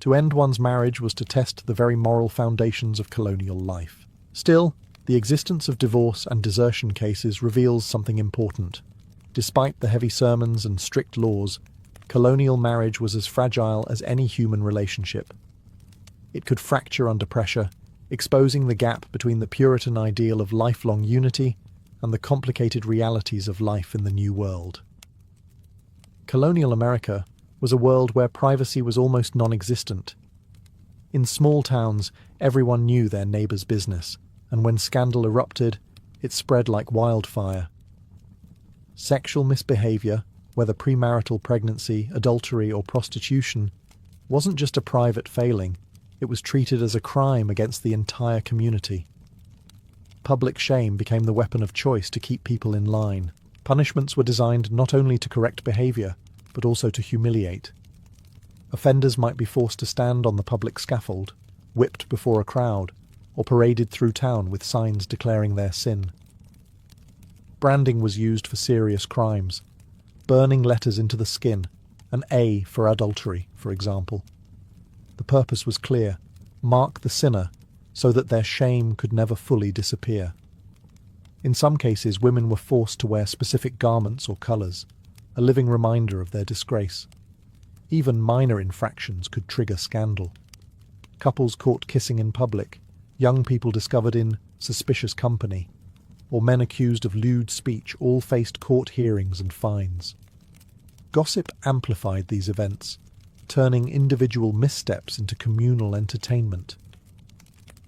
To end one's marriage was to test the very moral foundations of colonial life. Still, the existence of divorce and desertion cases reveals something important. Despite the heavy sermons and strict laws, colonial marriage was as fragile as any human relationship. It could fracture under pressure, exposing the gap between the Puritan ideal of lifelong unity and the complicated realities of life in the New World. Colonial America was a world where privacy was almost non-existent. In small towns, everyone knew their neighbour's business, and when scandal erupted, it spread like wildfire. Sexual misbehaviour, whether premarital pregnancy, adultery or prostitution, wasn't just a private failing, it was treated as a crime against the entire community. Public shame became the weapon of choice to keep people in line. Punishments were designed not only to correct behaviour, but also to humiliate. Offenders might be forced to stand on the public scaffold, whipped before a crowd, or paraded through town with signs declaring their sin. Branding was used for serious crimes, burning letters into the skin, an A for adultery, for example. The purpose was clear: mark the sinner so that their shame could never fully disappear. In some cases, women were forced to wear specific garments or colours, a living reminder of their disgrace. Even minor infractions could trigger scandal. Couples caught kissing in public, young people discovered in suspicious company, or men accused of lewd speech all faced court hearings and fines. Gossip amplified these events, turning individual missteps into communal entertainment.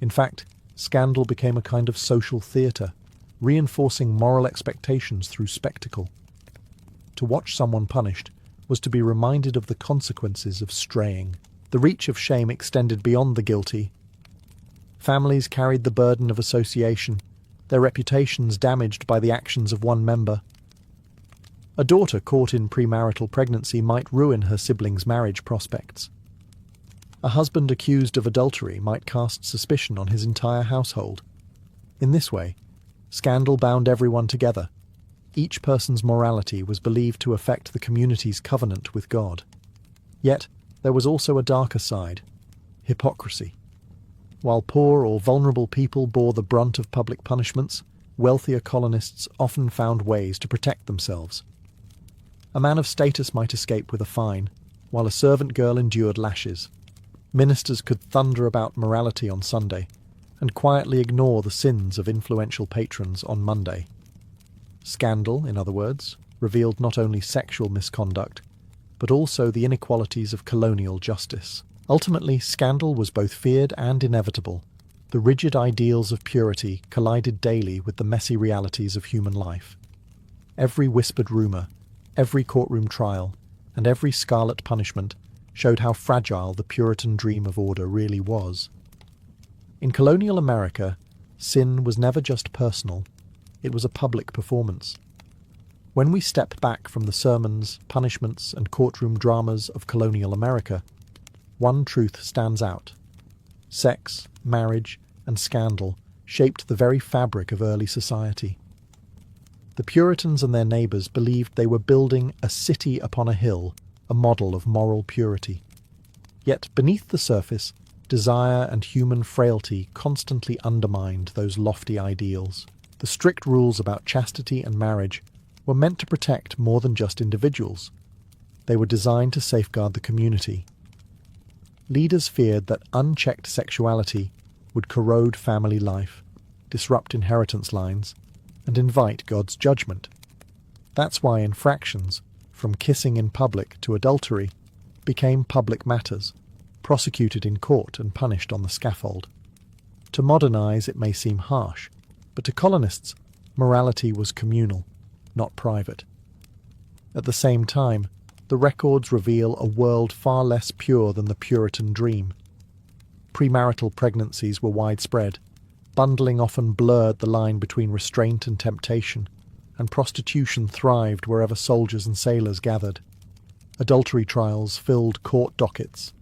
In fact, scandal became a kind of social theatre, reinforcing moral expectations through spectacle. To watch someone punished was to be reminded of the consequences of straying. The reach of shame extended beyond the guilty. Families carried the burden of association, their reputations damaged by the actions of one member. A daughter caught in premarital pregnancy might ruin her siblings' marriage prospects. A husband accused of adultery might cast suspicion on his entire household. In this way, scandal bound everyone together. Each person's morality was believed to affect the community's covenant with God. Yet, there was also a darker side: hypocrisy. While poor or vulnerable people bore the brunt of public punishments, wealthier colonists often found ways to protect themselves. A man of status might escape with a fine, while a servant girl endured lashes. Ministers could thunder about morality on Sunday, and quietly ignore the sins of influential patrons on Monday. Scandal, in other words, revealed not only sexual misconduct, but also the inequalities of colonial justice. Ultimately, scandal was both feared and inevitable. The rigid ideals of purity collided daily with the messy realities of human life. Every whispered rumour, every courtroom trial, and every scarlet punishment showed how fragile the Puritan dream of order really was. In colonial America, sin was never just personal, it was a public performance. When we step back from the sermons, punishments, and courtroom dramas of colonial America, one truth stands out. Sex, marriage, and scandal shaped the very fabric of early society. The Puritans and their neighbours believed they were building a city upon a hill, a model of moral purity. Yet beneath the surface, desire and human frailty constantly undermined those lofty ideals. The strict rules about chastity and marriage were meant to protect more than just individuals. They were designed to safeguard the community. Leaders feared that unchecked sexuality would corrode family life, disrupt inheritance lines, and invite God's judgment. That's why infractions, from kissing in public to adultery, became public matters, prosecuted in court and punished on the scaffold. To modernize, it may seem harsh, but to colonists, morality was communal, not private. At the same time, the records reveal a world far less pure than the Puritan dream. Premarital pregnancies were widespread. Bundling often blurred the line between restraint and temptation, and prostitution thrived wherever soldiers and sailors gathered. Adultery trials filled court dockets,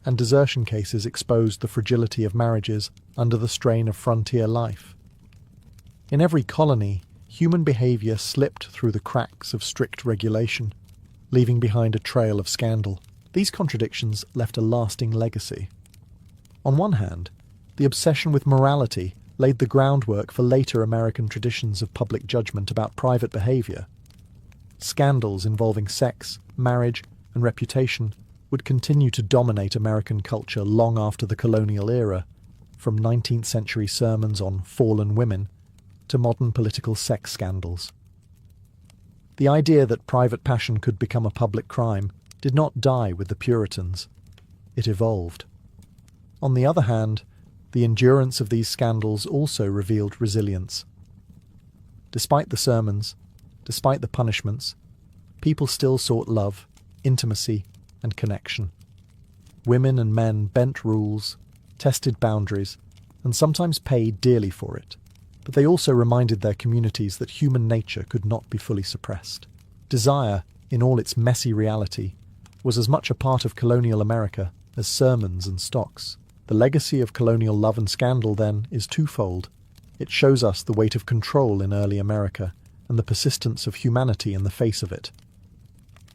and desertion cases exposed the fragility of marriages under the strain of frontier life. In every colony, human behaviour slipped through the cracks of strict regulation. leaving behind a trail of scandal. These contradictions left a lasting legacy. On one hand, the obsession with morality laid the groundwork for later American traditions of public judgment about private behaviour. Scandals involving sex, marriage, and reputation would continue to dominate American culture long after the colonial era, from 19th century sermons on fallen women to modern political sex scandals. The idea that private passion could become a public crime did not die with the Puritans. It evolved. On the other hand, the endurance of these scandals also revealed resilience. Despite the sermons, despite the punishments, people still sought love, intimacy, and connection. Women and men bent rules, tested boundaries, and sometimes paid dearly for it, but they also reminded their communities that human nature could not be fully suppressed. Desire, in all its messy reality, was as much a part of colonial America as sermons and stocks. The legacy of colonial love and scandal, then, is twofold. It shows us the weight of control in early America and the persistence of humanity in the face of it.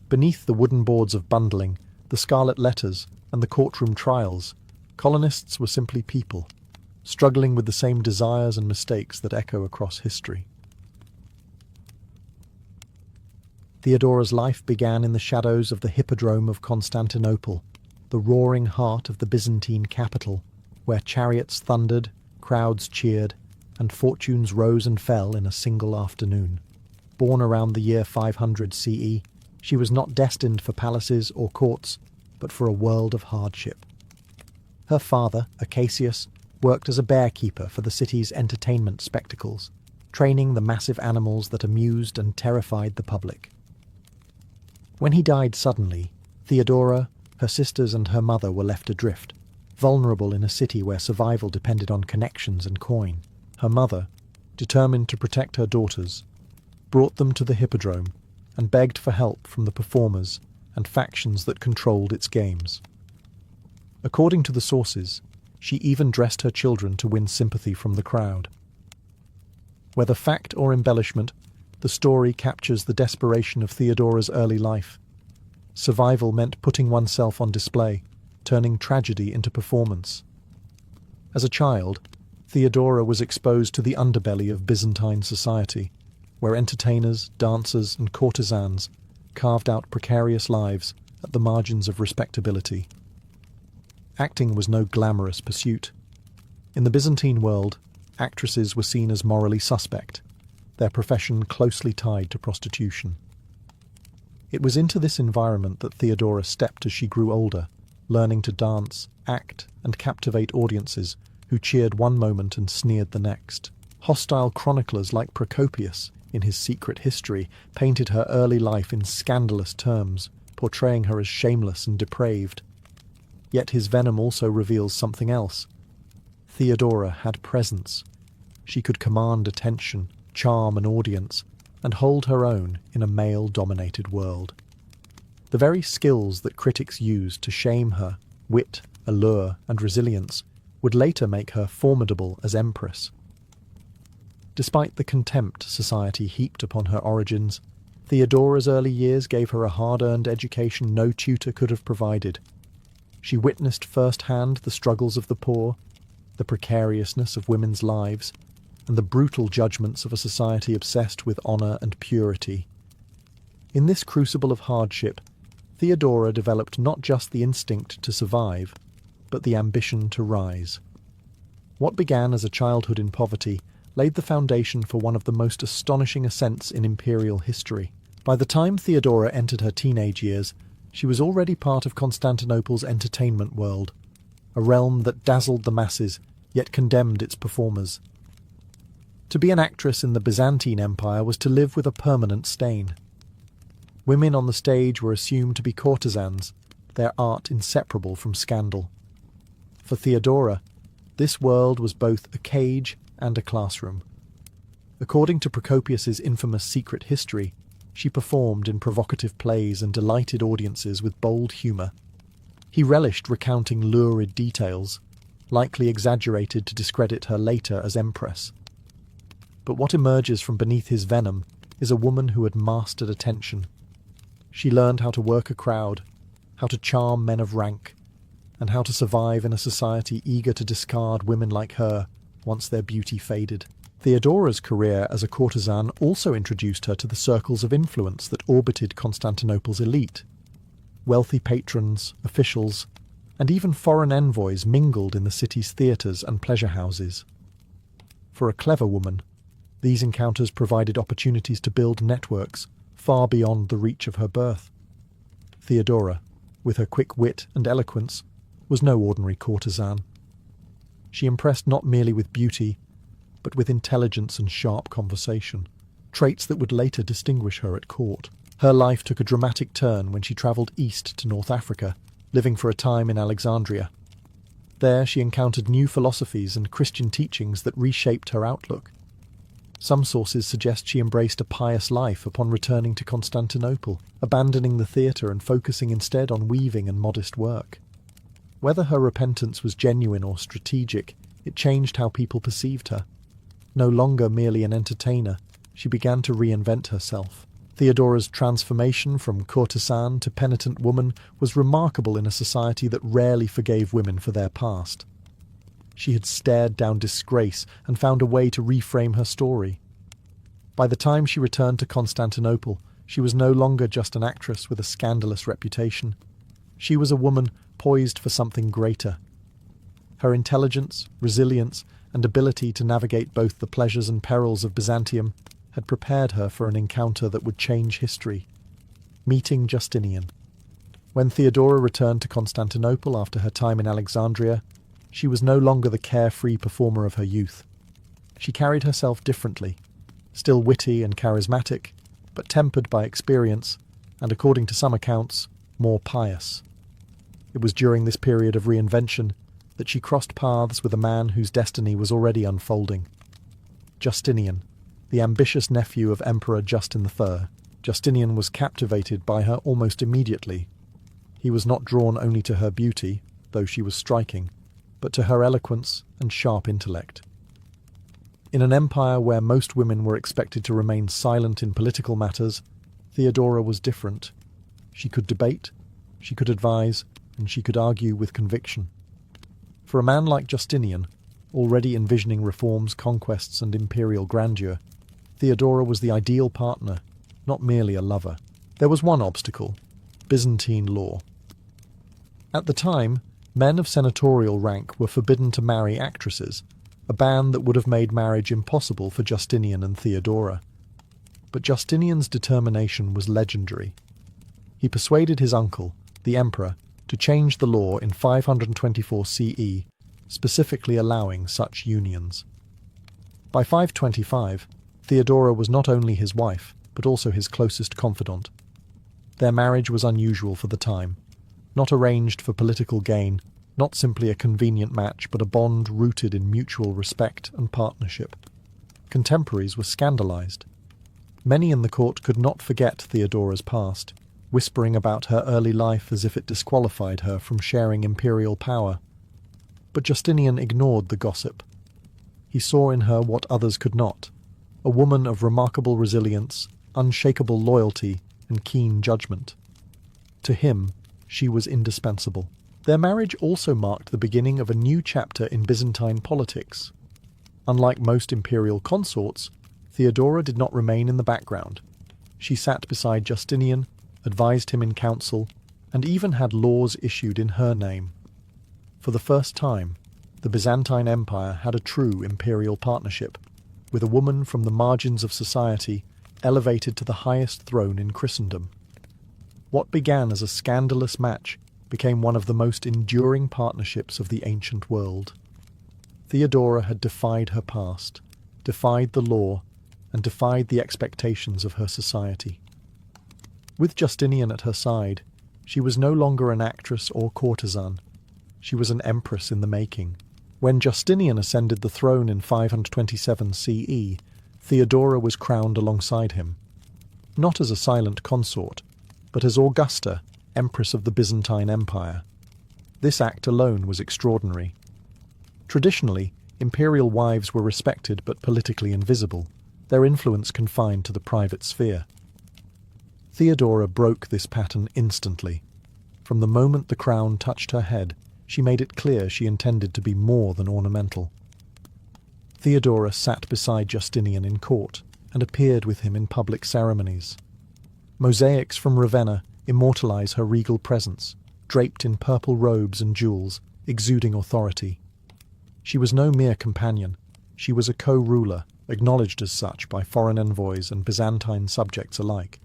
Beneath the wooden boards of bundling, the scarlet letters, and the courtroom trials, colonists were simply people, struggling with the same desires and mistakes that echo across history. Theodora's life began in the shadows of the Hippodrome of Constantinople, the roaring heart of the Byzantine capital, where chariots thundered, crowds cheered, and fortunes rose and fell in a single afternoon. Born around the year 500 CE, she was not destined for palaces or courts, but for a world of hardship. Her father, Acacius, worked as a bear-keeper for the city's entertainment spectacles, training the massive animals that amused and terrified the public. When he died suddenly, Theodora, her sisters and her mother were left adrift, vulnerable in a city where survival depended on connections and coin. Her mother, determined to protect her daughters, brought them to the Hippodrome and begged for help from the performers and factions that controlled its games. According to the sources, she even dressed her children to win sympathy from the crowd. Whether fact or embellishment, the story captures the desperation of Theodora's early life. Survival meant putting oneself on display, turning tragedy into performance. As a child, Theodora was exposed to the underbelly of Byzantine society, where entertainers, dancers, and courtesans carved out precarious lives at the margins of respectability. Acting was no glamorous pursuit. In the Byzantine world, actresses were seen as morally suspect, their profession closely tied to prostitution. It was into this environment that Theodora stepped as she grew older, learning to dance, act, and captivate audiences who cheered one moment and sneered the next. Hostile chroniclers like Procopius, in his Secret History, painted her early life in scandalous terms, portraying her as shameless and depraved. Yet his venom also reveals something else. Theodora had presence. She could command attention, charm an audience, and hold her own in a male-dominated world. The very skills that critics used to shame her, wit, allure, and resilience, would later make her formidable as empress. Despite the contempt society heaped upon her origins, Theodora's early years gave her a hard-earned education no tutor could have provided. She witnessed firsthand the struggles of the poor, the precariousness of women's lives, and the brutal judgments of a society obsessed with honour and purity. In this crucible of hardship, Theodora developed not just the instinct to survive, but the ambition to rise. What began as a childhood in poverty laid the foundation for one of the most astonishing ascents in imperial history. By the time Theodora entered her teenage years, she was already part of Constantinople's entertainment world, a realm that dazzled the masses, yet condemned its performers. To be an actress in the Byzantine Empire was to live with a permanent stain. Women on the stage were assumed to be courtesans, their art inseparable from scandal. For Theodora, this world was both a cage and a classroom. According to Procopius's infamous Secret History, she performed in provocative plays and delighted audiences with bold humour. He relished recounting lurid details, likely exaggerated to discredit her later as empress. But what emerges from beneath his venom is a woman who had mastered attention. She learned how to work a crowd, how to charm men of rank, and how to survive in a society eager to discard women like her once their beauty faded. Theodora's career as a courtesan also introduced her to the circles of influence that orbited Constantinople's elite. Wealthy patrons, officials, and even foreign envoys mingled in the city's theatres and pleasure houses. For a clever woman, these encounters provided opportunities to build networks far beyond the reach of her birth. Theodora, with her quick wit and eloquence, was no ordinary courtesan. She impressed not merely with beauty, but with intelligence and sharp conversation, traits that would later distinguish her at court. Her life took a dramatic turn when she travelled east to North Africa, living for a time in Alexandria. There she encountered new philosophies and Christian teachings that reshaped her outlook. Some sources suggest she embraced a pious life upon returning to Constantinople, abandoning the theatre and focusing instead on weaving and modest work. Whether her repentance was genuine or strategic, it changed how people perceived her. No longer merely an entertainer, she began to reinvent herself. Theodora's transformation from courtesan to penitent woman was remarkable in a society that rarely forgave women for their past. She had stared down disgrace and found a way to reframe her story. By the time she returned to Constantinople, she was no longer just an actress with a scandalous reputation. She was a woman poised for something greater. Her intelligence, resilience, and ability to navigate both the pleasures and perils of Byzantium had prepared her for an encounter that would change history. Meeting Justinian. When Theodora returned to Constantinople after her time in Alexandria, she was no longer the carefree performer of her youth. She carried herself differently, still witty and charismatic, but tempered by experience, and according to some accounts, more pious. It was during this period of reinvention that she crossed paths with a man whose destiny was already unfolding. Justinian, the ambitious nephew of Emperor Justin III. Justinian was captivated by her almost immediately. He was not drawn only to her beauty, though she was striking, but to her eloquence and sharp intellect. In an empire where most women were expected to remain silent in political matters, Theodora was different. She could debate, she could advise, and she could argue with conviction. For a man like Justinian, already envisioning reforms, conquests, and imperial grandeur, Theodora was the ideal partner, not merely a lover. There was one obstacle: Byzantine law. At the time, men of senatorial rank were forbidden to marry actresses, a ban that would have made marriage impossible for Justinian and Theodora. But Justinian's determination was legendary. He persuaded his uncle, the emperor, to change the law in 524 CE, specifically allowing such unions. By 525, Theodora was not only his wife, but also his closest confidant. Their marriage was unusual for the time, not arranged for political gain, not simply a convenient match, but a bond rooted in mutual respect and partnership. Contemporaries were scandalized. Many in the court could not forget Theodora's past, whispering about her early life as if it disqualified her from sharing imperial power. But Justinian ignored the gossip. He saw in her what others could not: a woman of remarkable resilience, unshakable loyalty, and keen judgment. To him, she was indispensable. Their marriage also marked the beginning of a new chapter in Byzantine politics. Unlike most imperial consorts, Theodora did not remain in the background. She sat beside Justinian, advised him in council, and even had laws issued in her name. For the first time, the Byzantine Empire had a true imperial partnership, with a woman from the margins of society elevated to the highest throne in Christendom. What began as a scandalous match became one of the most enduring partnerships of the ancient world. Theodora had defied her past, defied the law, and defied the expectations of her society. With Justinian at her side, she was no longer an actress or courtesan. She was an empress in the making. When Justinian ascended the throne in 527 CE, Theodora was crowned alongside him, not as a silent consort, but as Augusta, Empress of the Byzantine Empire. This act alone was extraordinary. Traditionally, imperial wives were respected but politically invisible, their influence confined to the private sphere. Theodora broke this pattern instantly. From the moment the crown touched her head, she made it clear she intended to be more than ornamental. Theodora sat beside Justinian in court and appeared with him in public ceremonies. Mosaics from Ravenna immortalize her regal presence, draped in purple robes and jewels, exuding authority. She was no mere companion. She was a co-ruler, acknowledged as such by foreign envoys and Byzantine subjects alike.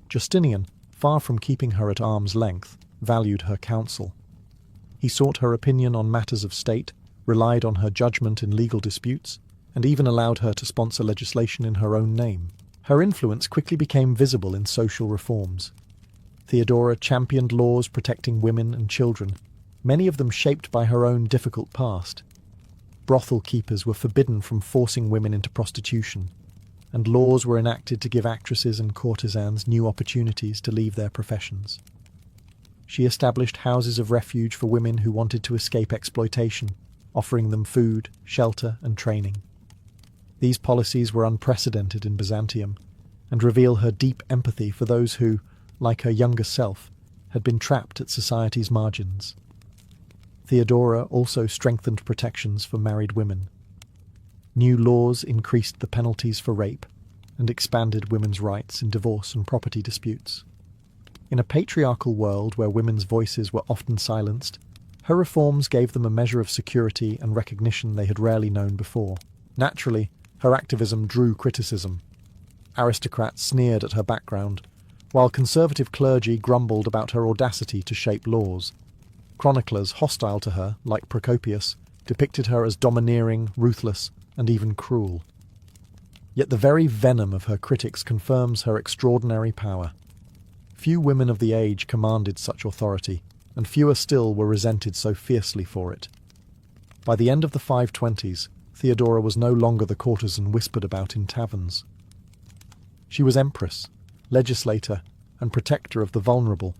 Justinian, far from keeping her at arm's length, valued her counsel. He sought her opinion on matters of state, relied on her judgment in legal disputes, and even allowed her to sponsor legislation in her own name. Her influence quickly became visible in social reforms. Theodora championed laws protecting women and children, many of them shaped by her own difficult past. Brothel keepers were forbidden from forcing women into prostitution, and laws were enacted to give actresses and courtesans new opportunities to leave their professions. She established houses of refuge for women who wanted to escape exploitation, offering them food, shelter, and training. These policies were unprecedented in Byzantium, and reveal her deep empathy for those who, like her younger self, had been trapped at society's margins. Theodora also strengthened protections for married women. New laws increased the penalties for rape and expanded women's rights in divorce and property disputes. In a patriarchal world where women's voices were often silenced, her reforms gave them a measure of security and recognition they had rarely known before. Naturally, her activism drew criticism. Aristocrats sneered at her background, while conservative clergy grumbled about her audacity to shape laws. Chroniclers hostile to her, like Procopius, depicted her as domineering, ruthless, and even cruel. Yet the very venom of her critics confirms her extraordinary power. Few women of the age commanded such authority, and fewer still were resented so fiercely for it. By the end of the 520s, Theodora was no longer the courtesan whispered about in taverns. She was empress, legislator, and protector of the vulnerable,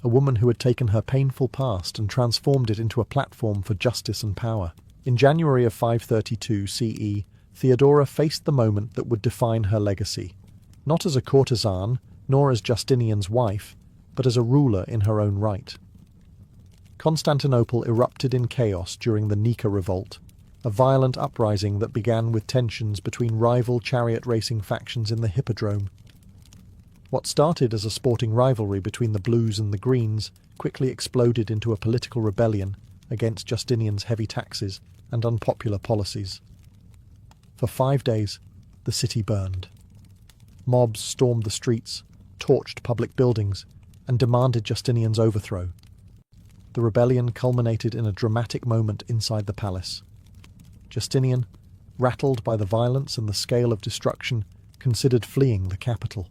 a woman who had taken her painful past and transformed it into a platform for justice and power. In January of 532 CE, Theodora faced the moment that would define her legacy, not as a courtesan, nor as Justinian's wife, but as a ruler in her own right. Constantinople erupted in chaos during the Nika Revolt, a violent uprising that began with tensions between rival chariot racing factions in the Hippodrome. What started as a sporting rivalry between the Blues and the Greens quickly exploded into a political rebellion against Justinian's heavy taxes and unpopular policies. For 5 days, the city burned. Mobs stormed the streets, torched public buildings, and demanded Justinian's overthrow. The rebellion culminated in a dramatic moment inside the palace. Justinian, rattled by the violence and the scale of destruction, considered fleeing the capital.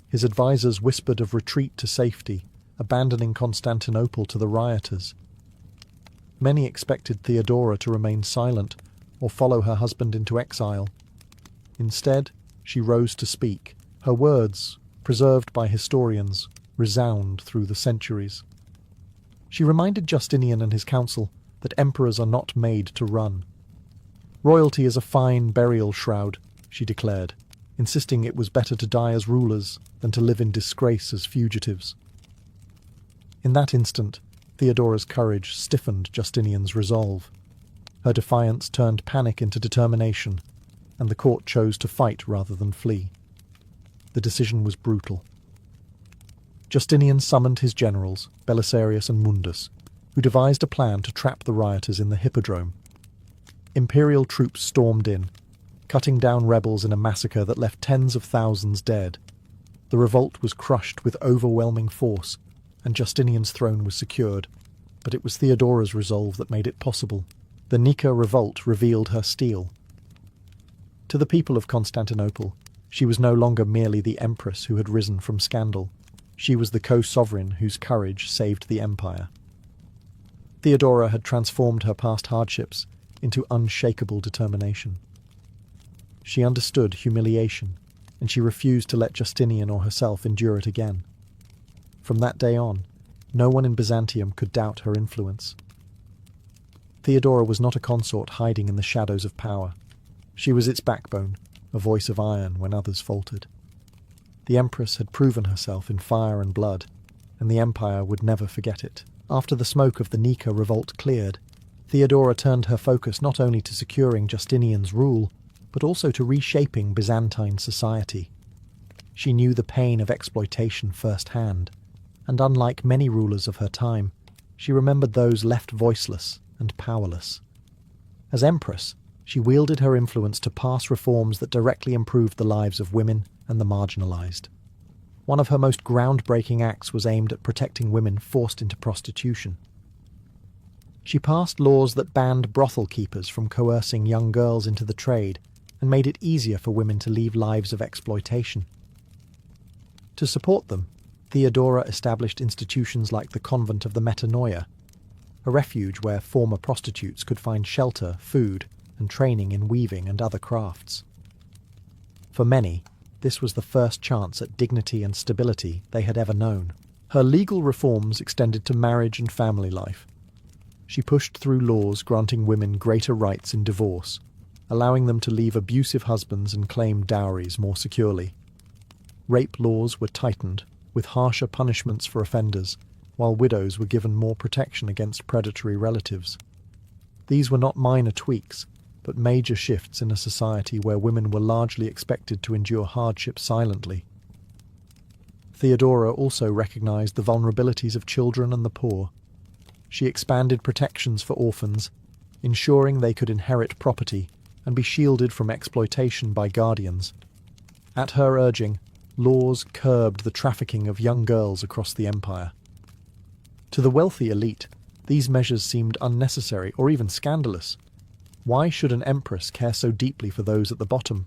His advisors whispered of retreat to safety, abandoning Constantinople to the rioters. Many expected Theodora to remain silent or follow her husband into exile. Instead, she rose to speak. Her words, preserved by historians, resound through the centuries. She reminded Justinian and his council that emperors are not made to run. Royalty is a fine burial shroud, she declared, insisting it was better to die as rulers than to live in disgrace as fugitives. In that instant, Theodora's courage stiffened Justinian's resolve. Her defiance turned panic into determination, and the court chose to fight rather than flee. The decision was brutal. Justinian summoned his generals, Belisarius and Mundus, who devised a plan to trap the rioters in the Hippodrome. Imperial troops stormed in, cutting down rebels in a massacre that left tens of thousands dead. The revolt was crushed with overwhelming force, and Justinian's throne was secured, but it was Theodora's resolve that made it possible. The Nika revolt revealed her steel. To the people of Constantinople, she was no longer merely the empress who had risen from scandal. She was the co-sovereign whose courage saved the empire. Theodora had transformed her past hardships into unshakable determination. She understood humiliation, and she refused to let Justinian or herself endure it again. From that day on, no one in Byzantium could doubt her influence. Theodora was not a consort hiding in the shadows of power. She was its backbone, a voice of iron when others faltered. The empress had proven herself in fire and blood, and the empire would never forget it. After the smoke of the Nika revolt cleared, Theodora turned her focus not only to securing Justinian's rule, but also to reshaping Byzantine society. She knew the pain of exploitation firsthand, and unlike many rulers of her time, she remembered those left voiceless and powerless. As empress, she wielded her influence to pass reforms that directly improved the lives of women and the marginalized. One of her most groundbreaking acts was aimed at protecting women forced into prostitution. She passed laws that banned brothel keepers from coercing young girls into the trade and made it easier for women to lead lives of exploitation. To support them, Theodora established institutions like the Convent of the Metanoia, a refuge where former prostitutes could find shelter, food, and training in weaving and other crafts. For many, this was the first chance at dignity and stability they had ever known. Her legal reforms extended to marriage and family life. She pushed through laws granting women greater rights in divorce, allowing them to leave abusive husbands and claim dowries more securely. Rape laws were tightened, with harsher punishments for offenders, while widows were given more protection against predatory relatives. These were not minor tweaks, but major shifts in a society where women were largely expected to endure hardship silently. Theodora also recognized the vulnerabilities of children and the poor. She expanded protections for orphans, ensuring they could inherit property and be shielded from exploitation by guardians. At her urging, laws curbed the trafficking of young girls across the empire. To the wealthy elite, these measures seemed unnecessary or even scandalous. Why should an empress care so deeply for those at the bottom?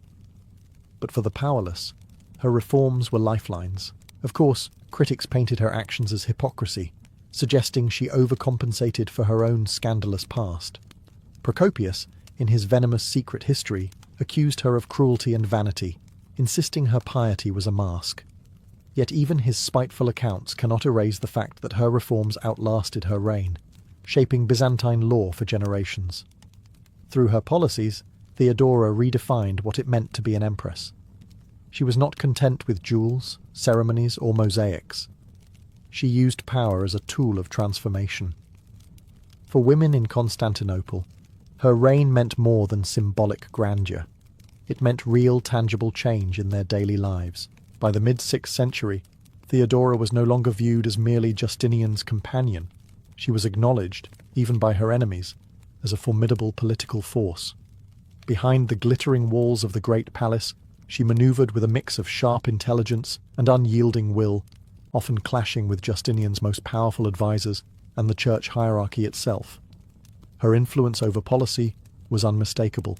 But for the powerless, her reforms were lifelines. Of course, critics painted her actions as hypocrisy, suggesting she overcompensated for her own scandalous past. Procopius, in his venomous secret history, accused her of cruelty and vanity, insisting her piety was a mask. Yet even his spiteful accounts cannot erase the fact that her reforms outlasted her reign, shaping Byzantine law for generations. Through her policies, Theodora redefined what it meant to be an empress. She was not content with jewels, ceremonies, or mosaics. She used power as a tool of transformation. For women in Constantinople, her reign meant more than symbolic grandeur. It meant real, tangible change in their daily lives. By the mid-6th century, Theodora was no longer viewed as merely Justinian's companion. She was acknowledged, even by her enemies, as a formidable political force. Behind the glittering walls of the great palace, she maneuvered with a mix of sharp intelligence and unyielding will, often clashing with Justinian's most powerful advisors and the church hierarchy itself. Her influence over policy was unmistakable.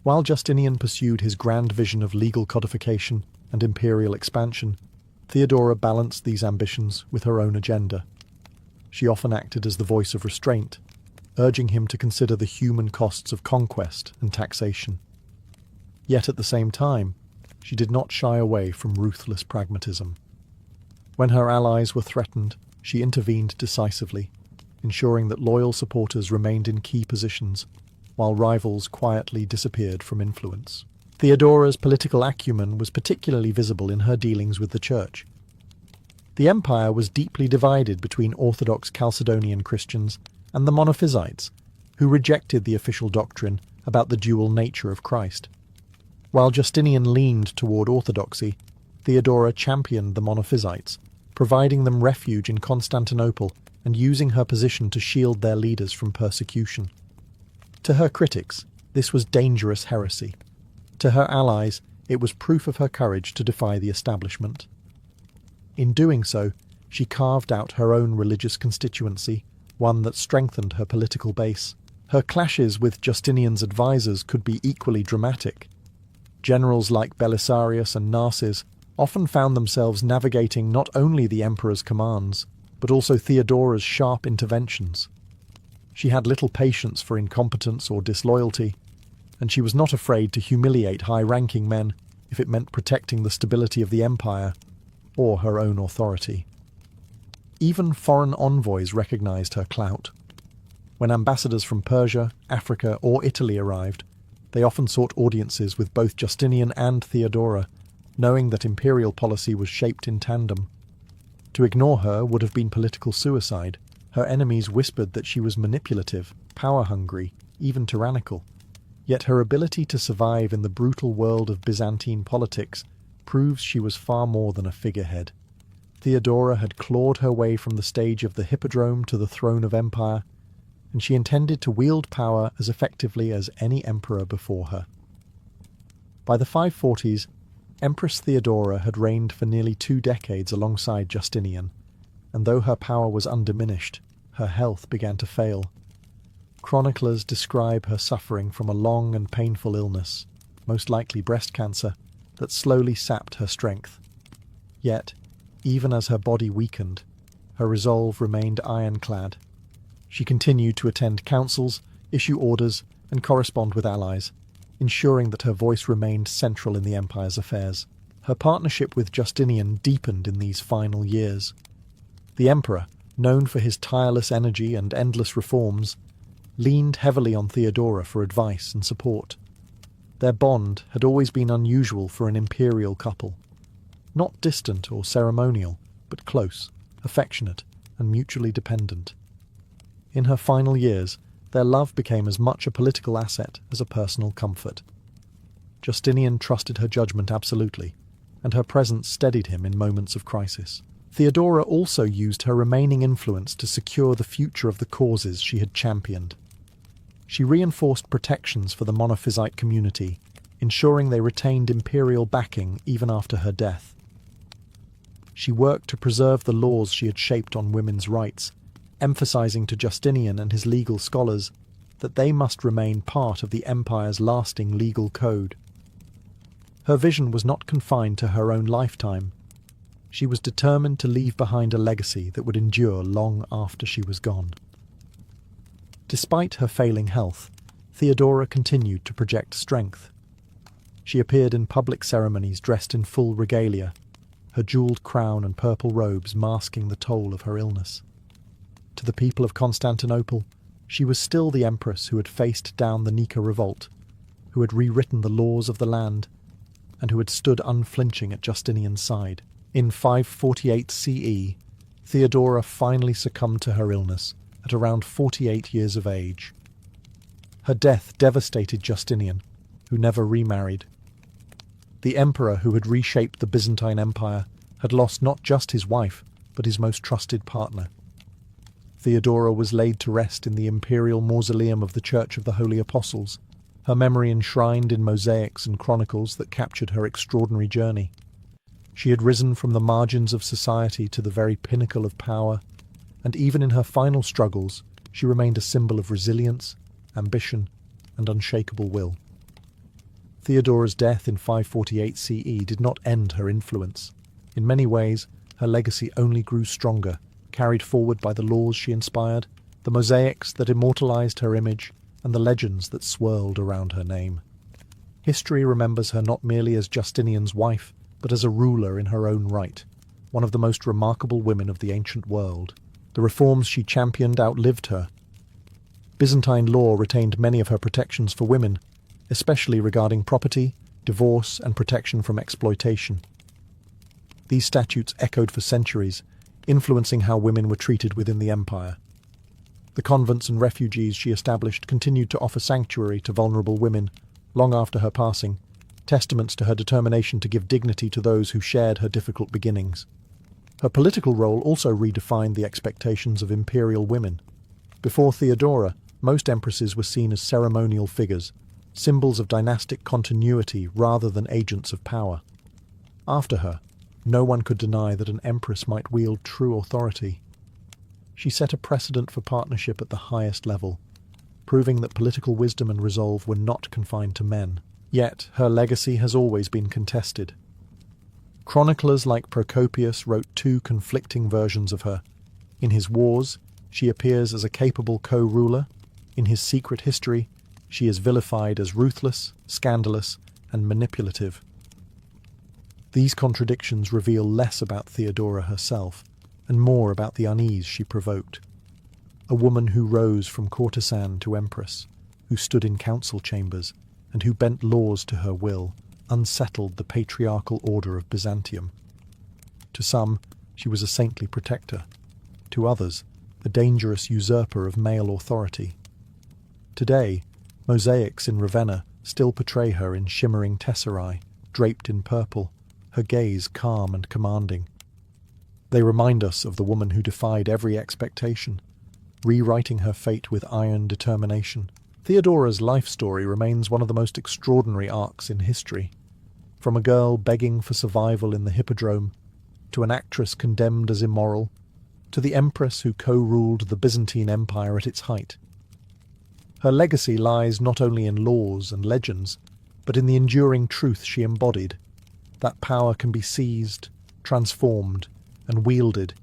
While Justinian pursued his grand vision of legal codification and imperial expansion, Theodora balanced these ambitions with her own agenda. She often acted as the voice of restraint, urging him to consider the human costs of conquest and taxation. Yet at the same time, she did not shy away from ruthless pragmatism. When her allies were threatened, she intervened decisively, ensuring that loyal supporters remained in key positions, while rivals quietly disappeared from influence. Theodora's political acumen was particularly visible in her dealings with the church. The empire was deeply divided between Orthodox Chalcedonian Christians and the Monophysites, who rejected the official doctrine about the dual nature of Christ. While Justinian leaned toward orthodoxy, Theodora championed the Monophysites, providing them refuge in Constantinople and using her position to shield their leaders from persecution. To her critics, this was dangerous heresy. To her allies, it was proof of her courage to defy the establishment. In doing so, she carved out her own religious constituency, one that strengthened her political base. Her clashes with Justinian's advisors could be equally dramatic. Generals like Belisarius and Narses often found themselves navigating not only the emperor's commands, but also Theodora's sharp interventions. She had little patience for incompetence or disloyalty, and she was not afraid to humiliate high-ranking men if it meant protecting the stability of the empire or her own authority. Even foreign envoys recognized her clout. When ambassadors from Persia, Africa, or Italy arrived, they often sought audiences with both Justinian and Theodora, knowing that imperial policy was shaped in tandem. To ignore her would have been political suicide. Her enemies whispered that she was manipulative, power-hungry, even tyrannical. Yet her ability to survive in the brutal world of Byzantine politics proves she was far more than a figurehead. Theodora had clawed her way from the stage of the hippodrome to the throne of empire, and she intended to wield power as effectively as any emperor before her. By the 540s, Empress Theodora had reigned for nearly 2 decades alongside Justinian, and though her power was undiminished, her health began to fail. Chroniclers describe her suffering from a long and painful illness, most likely breast cancer, that slowly sapped her strength. Yet, even as her body weakened, her resolve remained ironclad. She continued to attend councils, issue orders, and correspond with allies, ensuring that her voice remained central in the empire's affairs. Her partnership with Justinian deepened in these final years. The emperor, known for his tireless energy and endless reforms, leaned heavily on Theodora for advice and support. Their bond had always been unusual for an imperial couple. Not distant or ceremonial, but close, affectionate, and mutually dependent. In her final years, their love became as much a political asset as a personal comfort. Justinian trusted her judgment absolutely, and her presence steadied him in moments of crisis. Theodora also used her remaining influence to secure the future of the causes she had championed. She reinforced protections for the Monophysite community, ensuring they retained imperial backing even after her death. She worked to preserve the laws she had shaped on women's rights, emphasizing to Justinian and his legal scholars that they must remain part of the empire's lasting legal code. Her vision was not confined to her own lifetime. She was determined to leave behind a legacy that would endure long after she was gone. Despite her failing health, Theodora continued to project strength. She appeared in public ceremonies dressed in full regalia, her jewelled crown and purple robes masking the toll of her illness. To the people of Constantinople, she was still the empress who had faced down the Nika revolt, who had rewritten the laws of the land, and who had stood unflinching at Justinian's side. In 548 CE, Theodora finally succumbed to her illness at around 48 years of age. Her death devastated Justinian, who never remarried. The emperor who had reshaped the Byzantine Empire had lost not just his wife, but his most trusted partner. Theodora was laid to rest in the imperial mausoleum of the Church of the Holy Apostles, her memory enshrined in mosaics and chronicles that captured her extraordinary journey. She had risen from the margins of society to the very pinnacle of power, and even in her final struggles, she remained a symbol of resilience, ambition, and unshakable will. Theodora's death in 548 CE did not end her influence. In many ways, her legacy only grew stronger, carried forward by the laws she inspired, the mosaics that immortalized her image, and the legends that swirled around her name. History remembers her not merely as Justinian's wife, but as a ruler in her own right, one of the most remarkable women of the ancient world. The reforms she championed outlived her. Byzantine law retained many of her protections for women, especially regarding property, divorce, and protection from exploitation. These statutes echoed for centuries, influencing how women were treated within the empire. The convents and refuges she established continued to offer sanctuary to vulnerable women long after her passing, testaments to her determination to give dignity to those who shared her difficult beginnings. Her political role also redefined the expectations of imperial women. Before Theodora, most empresses were seen as ceremonial figures, symbols of dynastic continuity rather than agents of power. After her, no one could deny that an empress might wield true authority. She set a precedent for partnership at the highest level, proving that political wisdom and resolve were not confined to men. Yet, her legacy has always been contested. Chroniclers like Procopius wrote 2 conflicting versions of her. In his Wars, she appears as a capable co-ruler. In his Secret History, she is vilified as ruthless, scandalous, and manipulative. These contradictions reveal less about Theodora herself, and more about the unease she provoked. A woman who rose from courtesan to empress, who stood in council chambers, and who bent laws to her will, unsettled the patriarchal order of Byzantium. To some, she was a saintly protector. To others, a dangerous usurper of male authority. Today, mosaics in Ravenna still portray her in shimmering tesserae, draped in purple, her gaze calm and commanding. They remind us of the woman who defied every expectation, rewriting her fate with iron determination. Theodora's life story remains one of the most extraordinary arcs in history. From a girl begging for survival in the Hippodrome, to an actress condemned as immoral, to the empress who co-ruled the Byzantine Empire at its height. Her legacy lies not only in laws and legends, but in the enduring truth she embodied, that power can be seized, transformed, and wielded,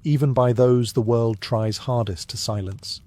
even by those the world tries hardest to silence.